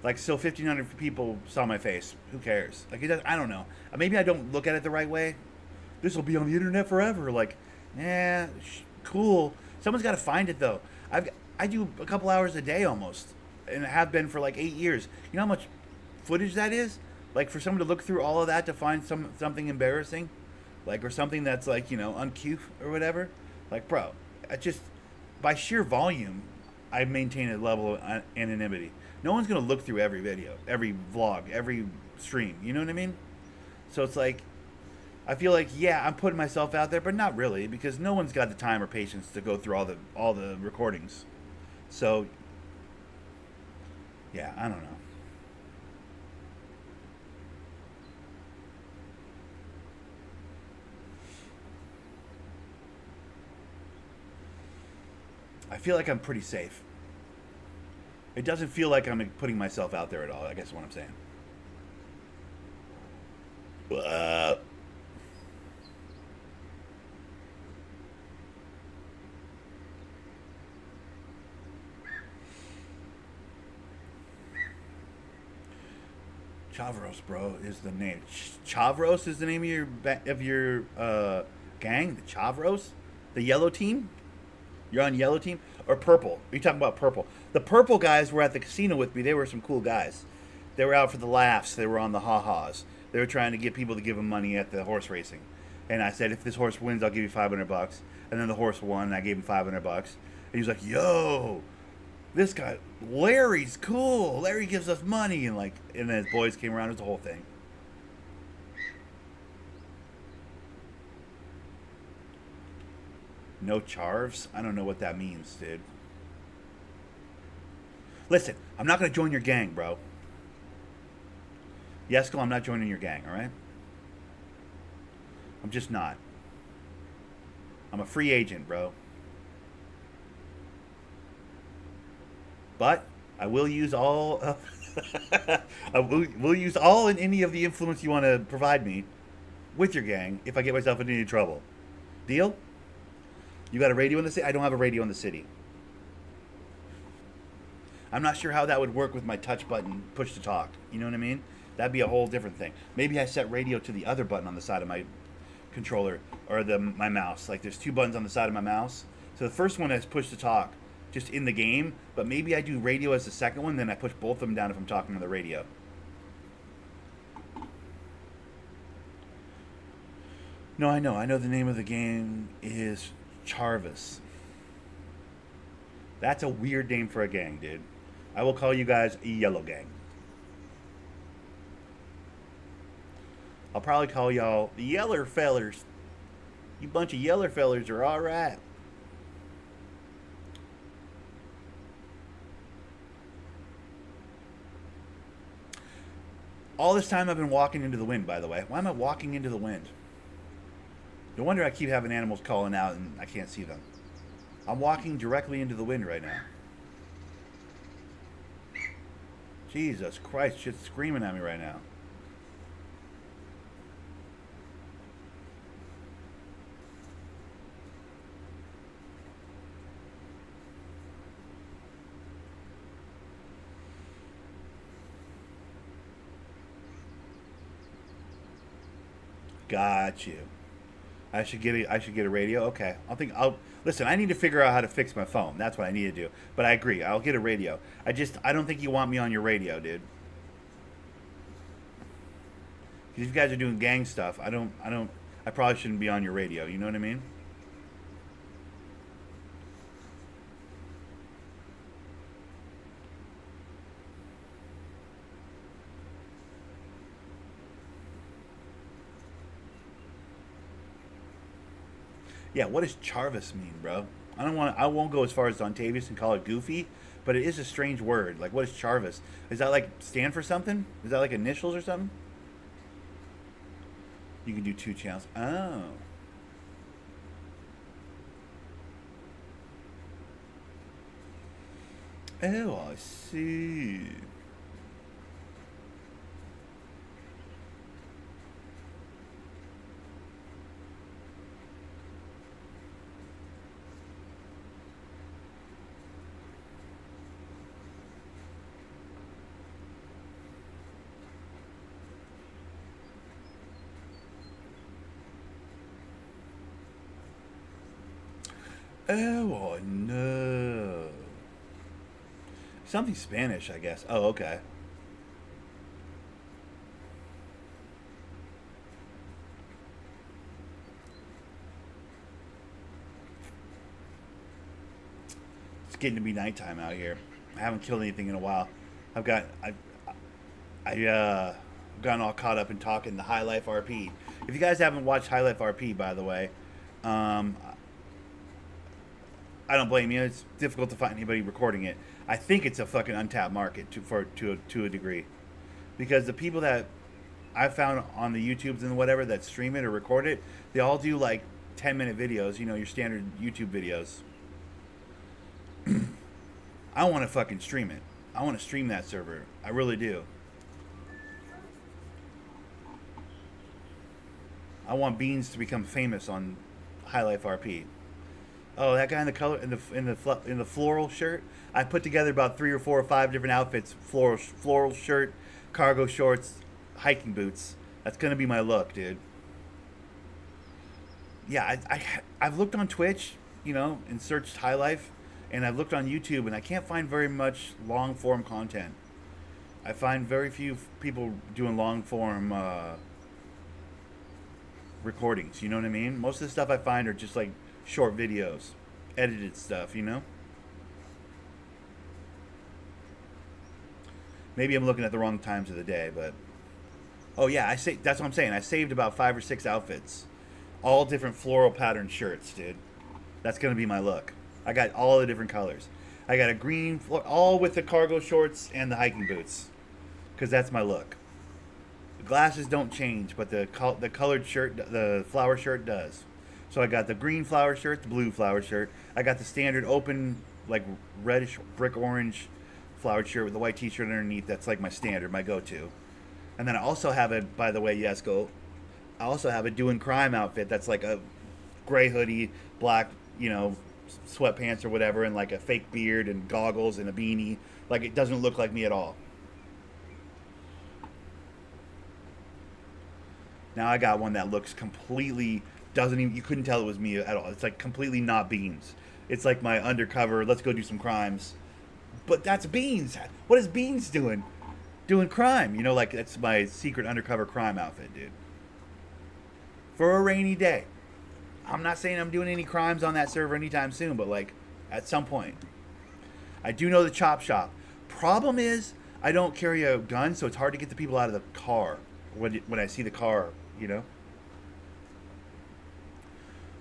Like, still 1,500 people saw my face. Who cares? Like, I don't know. Maybe I don't look at it the right way. This will be on the internet forever. Like, cool. Someone's got to find it, though. I do a couple hours a day almost, and I have been for like 8 years. You know how much footage that is? Like, for someone to look through all of that to find something embarrassing, like, or something that's like, uncouth or whatever. Like, bro, I just, by sheer volume, I maintain a level of anonymity. No one's gonna look through every video, every vlog, every stream. You know what I mean? So it's like, I feel like, yeah, I'm putting myself out there, but not really, because no one's got the time or patience to go through all the recordings. So, yeah, I don't know. I feel like I'm pretty safe. It doesn't feel like I'm putting myself out there at all, I guess is what I'm saying. Uh, Chavros, bro, is the name. Chavros is the name of your gang. The Chavros, the yellow team. You're on yellow team or purple? Are you talking about purple? The purple guys were at the casino with me. They were some cool guys. They were out for the laughs. They were on the ha-has. They were trying to get people to give them money at the horse racing. And I said, if this horse wins, I'll give you $500. And then the horse won, and I gave him $500. And he was like, yo, this guy, Larry's cool. Larry gives us money. And then his boys came around. It was the whole thing. No charves? I don't know what that means, dude. Listen, I'm not going to join your gang, bro. Yesko, I'm not joining your gang, all right? I'm just not. I'm a free agent, bro. But I will use all I will use all and any of the influence you want to provide me with your gang if I get myself into any trouble. Deal? You got a radio in the city? I don't have a radio in the city. I'm not sure how that would work with my touch button push to talk. You know what I mean? That'd be a whole different thing. Maybe I set radio to the other button on the side of my controller or my mouse. Like there's two buttons on the side of my mouse. So the first one is push to talk, just in the game. But maybe I do radio as the second one, then I push both of them down if I'm talking on the radio. No, I know. I know the name of the game is Charvis. That's a weird name for a gang, dude. I will call you guys a Yellow Gang. I'll probably call y'all the Yeller Fellers. You bunch of Yeller Fellers are alright. All this time I've been walking into the wind, by the way. Why am I walking into the wind? No wonder I keep having animals calling out and I can't see them. I'm walking directly into the wind right now. Jesus Christ, shit's screaming at me right now. Got you. I should get a radio. Okay, I'll listen. I need to figure out how to fix my phone. That's what I need to do. But I agree. I'll get a radio. I don't think you want me on your radio, dude. Because if you guys are doing gang stuff, I probably shouldn't be on your radio. You know what I mean? Yeah, what does Charvis mean, bro? I won't go as far as Dontavius and call it Goofy, but it is a strange word. Like, what is Charvis? Is that like stand for something? Is that like initials or something? You can do 2 channels. Oh. Oh, I see. Oh, no. Something Spanish, I guess. Oh, okay. It's getting to be nighttime out here. I haven't killed anything in a while. I've gotten all caught up in talking the High Life RP. If you guys haven't watched High Life RP, by the way, um, I don't blame you. It's difficult to find anybody recording it. I think it's a fucking untapped market to a degree, because the people that I found on the YouTubes and whatever that stream it or record it, they all do like 10-minute videos. You know, your standard YouTube videos. I want to fucking stream it. I want to stream that server. I really do. I want Beans to become famous on High Life RP. Oh, that guy in the color in the floral shirt. I put together about 3 or 4 or 5 different outfits: floral shirt, cargo shorts, hiking boots. That's gonna be my look, dude. Yeah, I've looked on Twitch, you know, and searched High Life, and I've looked on YouTube, and I can't find very much long form content. I find very few people doing long form recordings. You know what I mean? Most of the stuff I find are just like short videos, edited stuff, you know? Maybe I'm looking at the wrong times of the day, but oh yeah, that's what I'm saying. I saved about 5 or 6 outfits, all different floral pattern shirts, dude. That's gonna be my look. I got all the different colors. I got a green, all with the cargo shorts and the hiking boots, because that's my look. The glasses don't change, but the colored shirt, the flower shirt does. So I got the green flower shirt, the blue flower shirt. I got the standard open, like reddish brick orange flowered shirt with the white t-shirt underneath. That's like my standard, my go-to. And then I also have a, by the way, Yesko, I also have a doing crime outfit that's like a gray hoodie, black, you know, sweatpants or whatever, and like a fake beard and goggles and a beanie. Like, it doesn't look like me at all. Now I got one that looks completely doesn't even you couldn't tell it was me at all. It's like completely not Beans. It's like my undercover. Let's go do some crimes. But that's Beans. What is Beans doing? Doing crime. You know, like that's my secret undercover crime outfit, dude. For a rainy day. I'm not saying I'm doing any crimes on that server anytime soon, but like at some point. I do know the chop shop. Problem is, I don't carry a gun, so it's hard to get the people out of the car when I see the car, you know?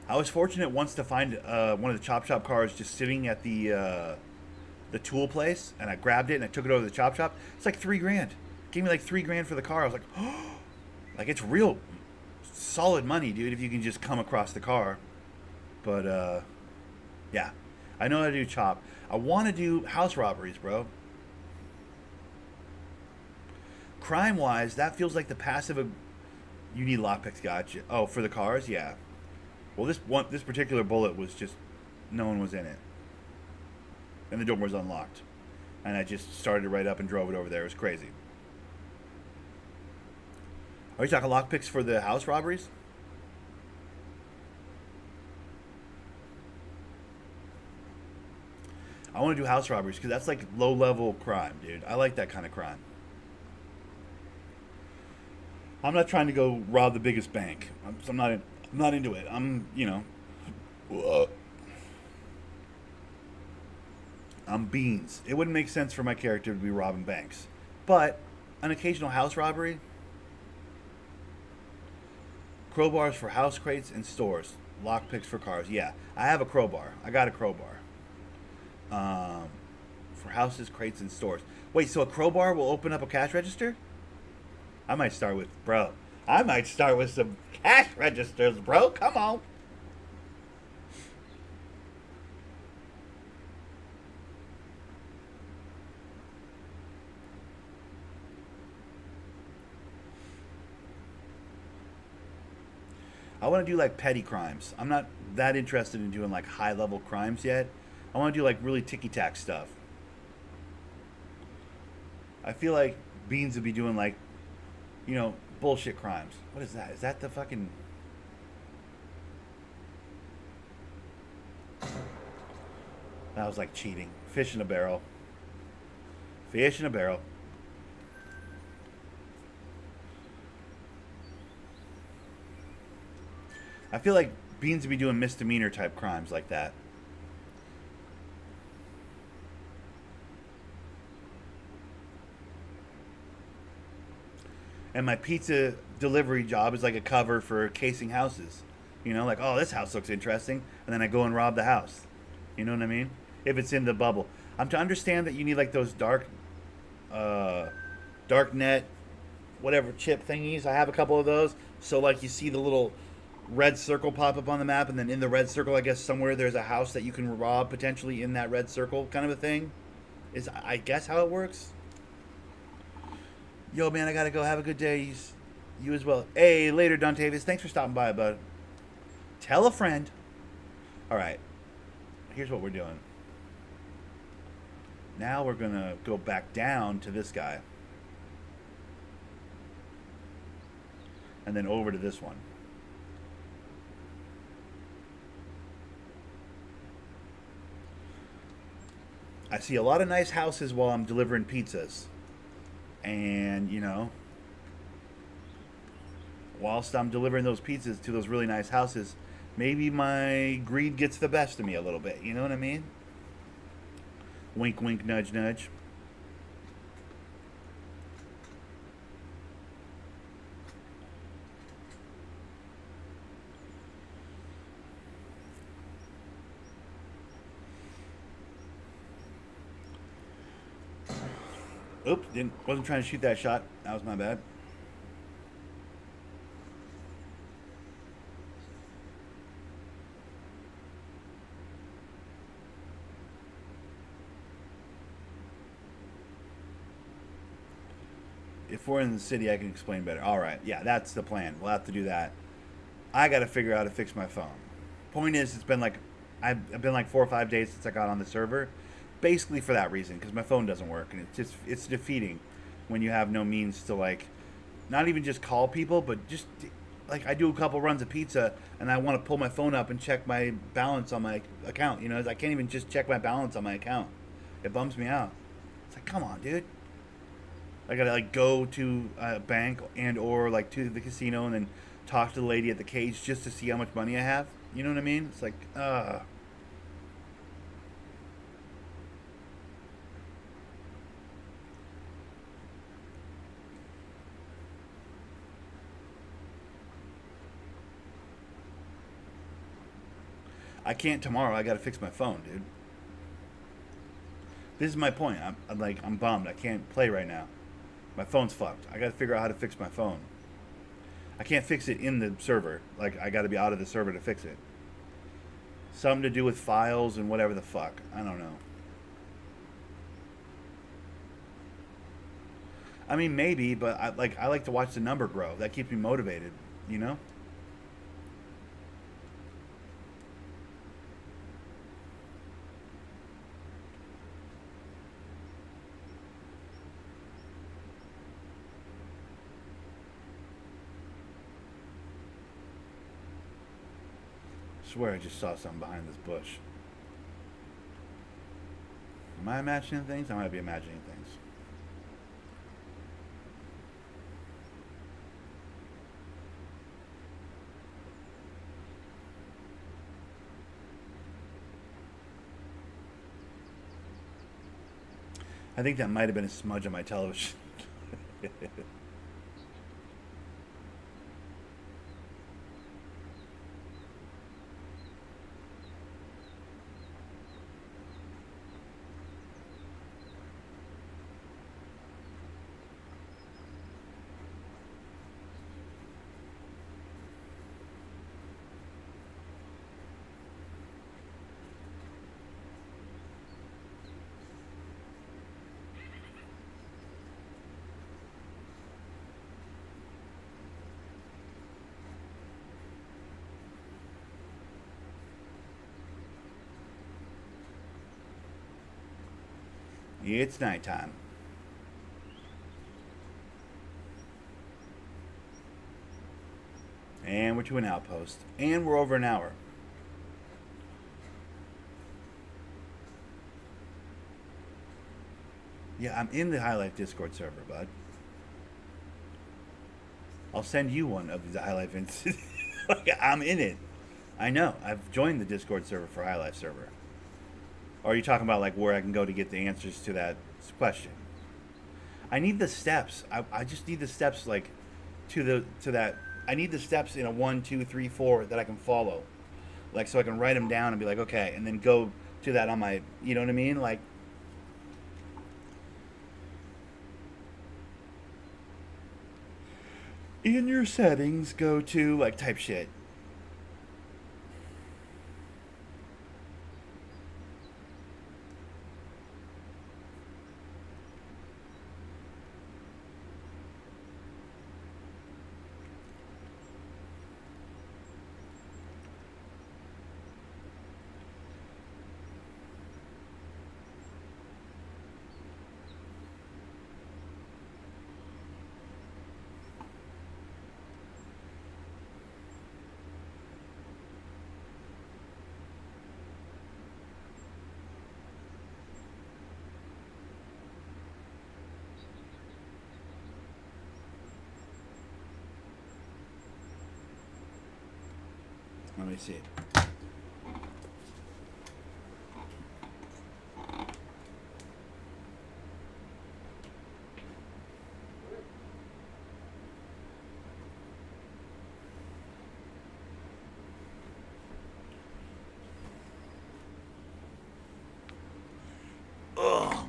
I was fortunate once to find one of the chop shop cars just sitting at the tool place, and I grabbed it and I took it over to the chop shop. It's like $3,000. Gave me like $3,000 for the car. I was like, oh, like it's real solid money, dude, if you can just come across the car. But yeah, I know how to do chop. I want to do house robberies, bro. Crime wise, that feels like the passive. You need lockpicks, gotcha. Oh, for the cars, yeah. Well, this particular bullet was just no one was in it, and the door was unlocked, and I just started it right up and drove it over there. It was crazy. Are you talking lockpicks for the house robberies? I want to do house robberies because that's like low level crime, dude. I like that kind of crime. I'm not trying to go rob the biggest bank. I'm not into it. Uh, I'm Beans. It wouldn't make sense for my character to be robbing banks, but an occasional house robbery. Crowbars for house crates and stores. Lockpicks for cars. Yeah, I have a crowbar. I got a crowbar. For houses, crates, and stores. Wait, so a crowbar will open up a cash register? I might start with, bro. I might start with some cash registers, bro. Come on. I want to do like petty crimes. I'm not that interested in doing like high level crimes yet. I want to do like really ticky tack stuff. I feel like Beans would be doing like, bullshit crimes. What is that? Is that the fucking. That was like cheating. Fish in a barrel. Fish in a barrel. I feel like Beans would be doing misdemeanor type crimes like that. And my pizza delivery job is like a cover for casing houses. Like, oh, this house looks interesting. And then I go and rob the house. You know what I mean? If it's in the bubble. I'm to understand that you need like those dark net, whatever chip thingies. I have a couple of those. So like you see the little red circle pop up on the map, and then in the red circle, I guess somewhere there's a house that you can rob potentially in that red circle, kind of a thing. Is I guess how it works. Yo, man, I gotta go. Have a good day. You as well. Hey, later, Dontavius. Thanks for stopping by, bud. Tell a friend. All right. Here's what we're doing. Now we're gonna go back down to this guy, and then over to this one. I see a lot of nice houses while I'm delivering pizzas. And, whilst I'm delivering those pizzas to those really nice houses, maybe my greed gets the best of me a little bit. You know what I mean? Wink, wink, nudge, nudge. Oops, wasn't trying to shoot that shot. That was my bad. If we're in the city, I can explain better. All right, yeah, that's the plan. We'll have to do that. I got to figure out how to fix my phone. Point is, it's been like I've been like 4 or 5 days since I got on the server, basically for that reason, because my phone doesn't work, and it's defeating when you have no means to like, not even just call people, but just like I do a couple runs of pizza and I want to pull my phone up and check my balance on my account. I can't even just check my balance on my account. It bums me out. It's like, come on, dude. I gotta like go to a bank and or like to the casino and then talk to the lady at the cage just to see how much money I have. You know what I mean? It's like, I can't tomorrow. I gotta fix my phone, dude. This is my point. I'm bummed. I can't play right now. My phone's fucked. I gotta figure out how to fix my phone. I can't fix it in the server. Like, I gotta be out of the server to fix it. Something to do with files and whatever the fuck. I don't know. I mean, maybe, but I like to watch the number grow. That keeps me motivated, you know? I swear I just saw something behind this bush. Am I imagining things? I might be imagining things. I think that might have been a smudge on my television. It's nighttime. And we're to an outpost. And we're over an hour. Yeah, I'm in the High Life Discord server, bud. I'll send you one of the High Life incidents. Like, I'm in it. I know. I've joined the Discord server for High Life server. Or are you talking about like where I can go to get the answers to that question? I need the steps. I just need the steps like to that. I need the steps in a 1, 2, 3, 4 that I can follow, like so I can write them down and be like, okay, and then go to that on my. You know what I mean? Like, in your settings, go to like type shit. Let me see. Ugh.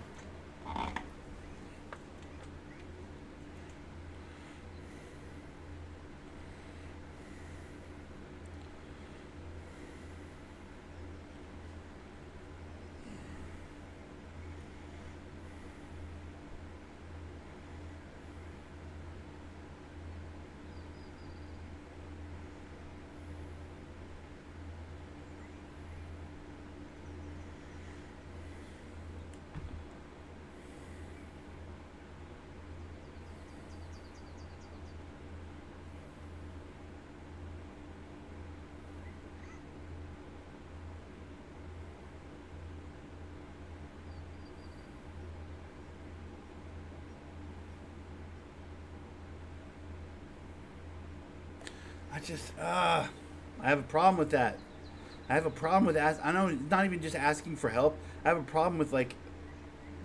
I have a problem with that. I have a problem with I know, not even just asking for help. I have a problem with like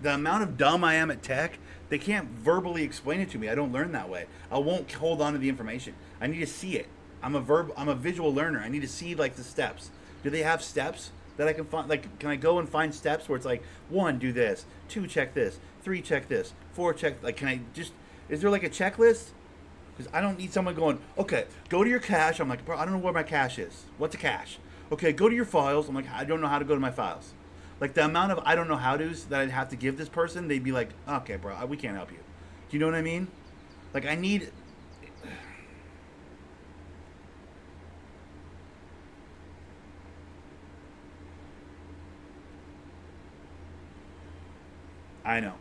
the amount of dumb I am at tech. They can't verbally explain it to me. I don't learn that way. I won't hold on to the information. I need to see it. I'm a visual learner. I need to see like the steps. Do they have steps that I can find? Like, can I go and find steps where it's like, 1, do this, 2, check this, 3, check this, 4, check. Like, can I just? Is there like a checklist? Because I don't need someone going, okay, go to your cache. I'm like, bro, I don't know where my cache is. What's a cache? Okay, go to your files. I'm like, I don't know how to go to my files. Like the amount of I don't know how to's that I'd have to give this person, they'd be like, okay, bro, we can't help you. Do you know what I mean? Like I need.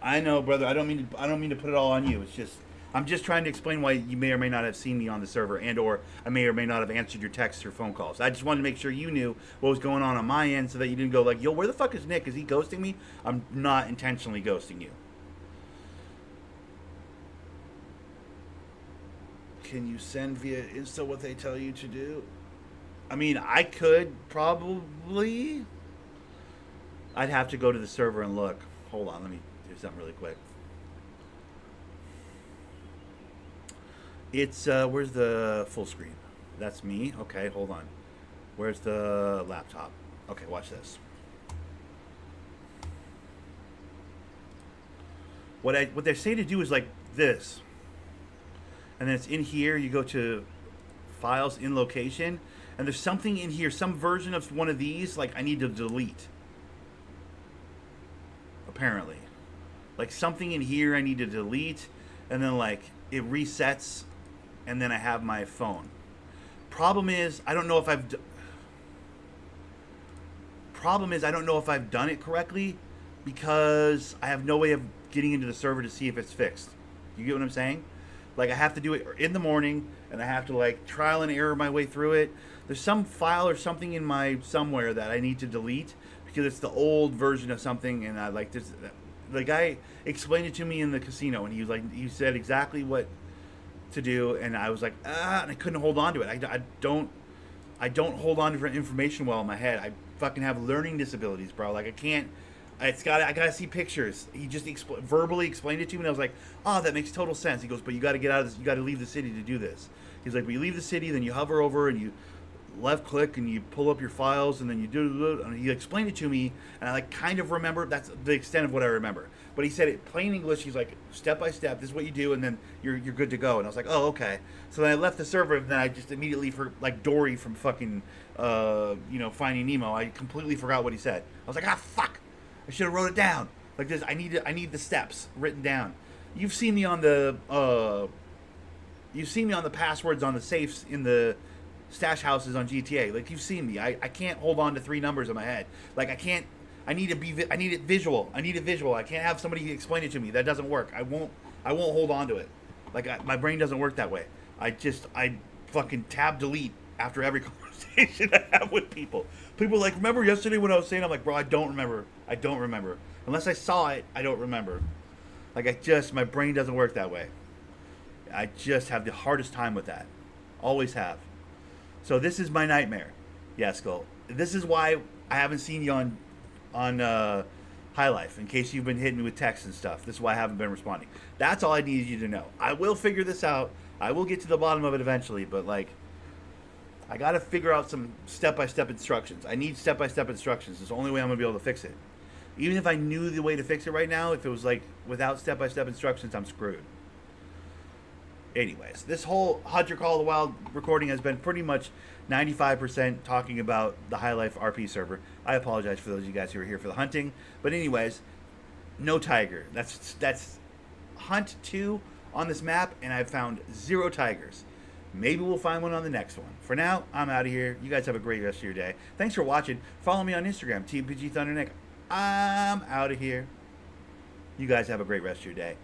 I know, brother. I don't mean to put it all on you. It's just, I'm just trying to explain why you may or may not have seen me on the server, and or I may or may not have answered your texts or phone calls. I just wanted to make sure you knew what was going on my end, so that you didn't go like, "Yo, where the fuck is Nick? Is he ghosting me?" I'm not intentionally ghosting you. Can you send via Insta what they tell you to do? I mean, I could probably. I'd have to go to the server and look. Hold on, let me do something really quick. It's where's the full screen? That's me. Okay, hold on. Where's the laptop? Okay, watch this. What they say to do is like this, and then it's in here. You go to files in location, and there's something in here, some version of one of these. Like I need to delete. Apparently, like something in here I need to delete, and then like it resets, and then I have my phone. Problem is I don't know if I don't know if I've done it correctly, because I have no way of getting into the server to see if it's fixed. You get what I'm saying? Like I have to do it in the morning, and I have to like trial and error my way through it. There's some file or something in my somewhere that I need to delete, because it's the old version of something, and I like this. The guy explained it to me in the casino, and he was like, he said exactly what to do, and I was like, and I couldn't hold on to it. I don't hold on to information well in my head. I fucking have learning disabilities, bro. Like I can't. I gotta see pictures. He just verbally explained it to me, and I was like, oh, that makes total sense. He goes, but you got to get out of this. You got to leave the city to do this. He's like, when you leave the city, then you hover over and you left click and you pull up your files, and then you do. And he explained it to me, and I like kind of remember. That's the extent of what I remember. But he said it plain English. He's like, step by step, this is what you do, and then you're good to go. And I was like, oh, okay. So then I left the server, and then I just immediately, for like Dory from fucking Finding Nemo, I completely forgot what he said. I was like, fuck, I should have wrote it down. Like this, I need the steps written down. You've seen me on the passwords on the safes in the stash houses on GTA. Like you've seen me. I can't hold on to 3 numbers in my head. Like I can't. I need it visual. I need it visual. I can't have somebody explain it to me. That doesn't work. I won't hold on to it. Like my brain doesn't work that way. I fucking tab delete after every conversation I have with people. People are like, remember yesterday when I was saying? I'm like, bro, I don't remember. Unless I saw it, I don't remember. Like my brain doesn't work that way. I just have the hardest time with that. Always have. So this is my nightmare. Yeah, Skull. This is why I haven't seen you on High Life, in case you've been hitting me with texts and stuff. This is why I haven't been responding. That's all I need you to know. I will figure this out. I will get to the bottom of it eventually, but like, I got to figure out some step-by-step instructions. I need step-by-step instructions. It's the only way I'm going to be able to fix it. Even if I knew the way to fix it right now, if it was like without step-by-step instructions, I'm screwed. Anyways, this whole Hunter Call of the Wild recording has been pretty much 95% talking about the High Life RP server. I apologize for those of you guys who are here for the hunting. But anyways, no tiger. That's hunt 2 on this map, and I've found 0 tigers. Maybe we'll find one on the next one. For now, I'm out of here. You guys have a great rest of your day. Thanks for watching. Follow me on Instagram, TPG Thunder Nick. I'm out of here. You guys have a great rest of your day.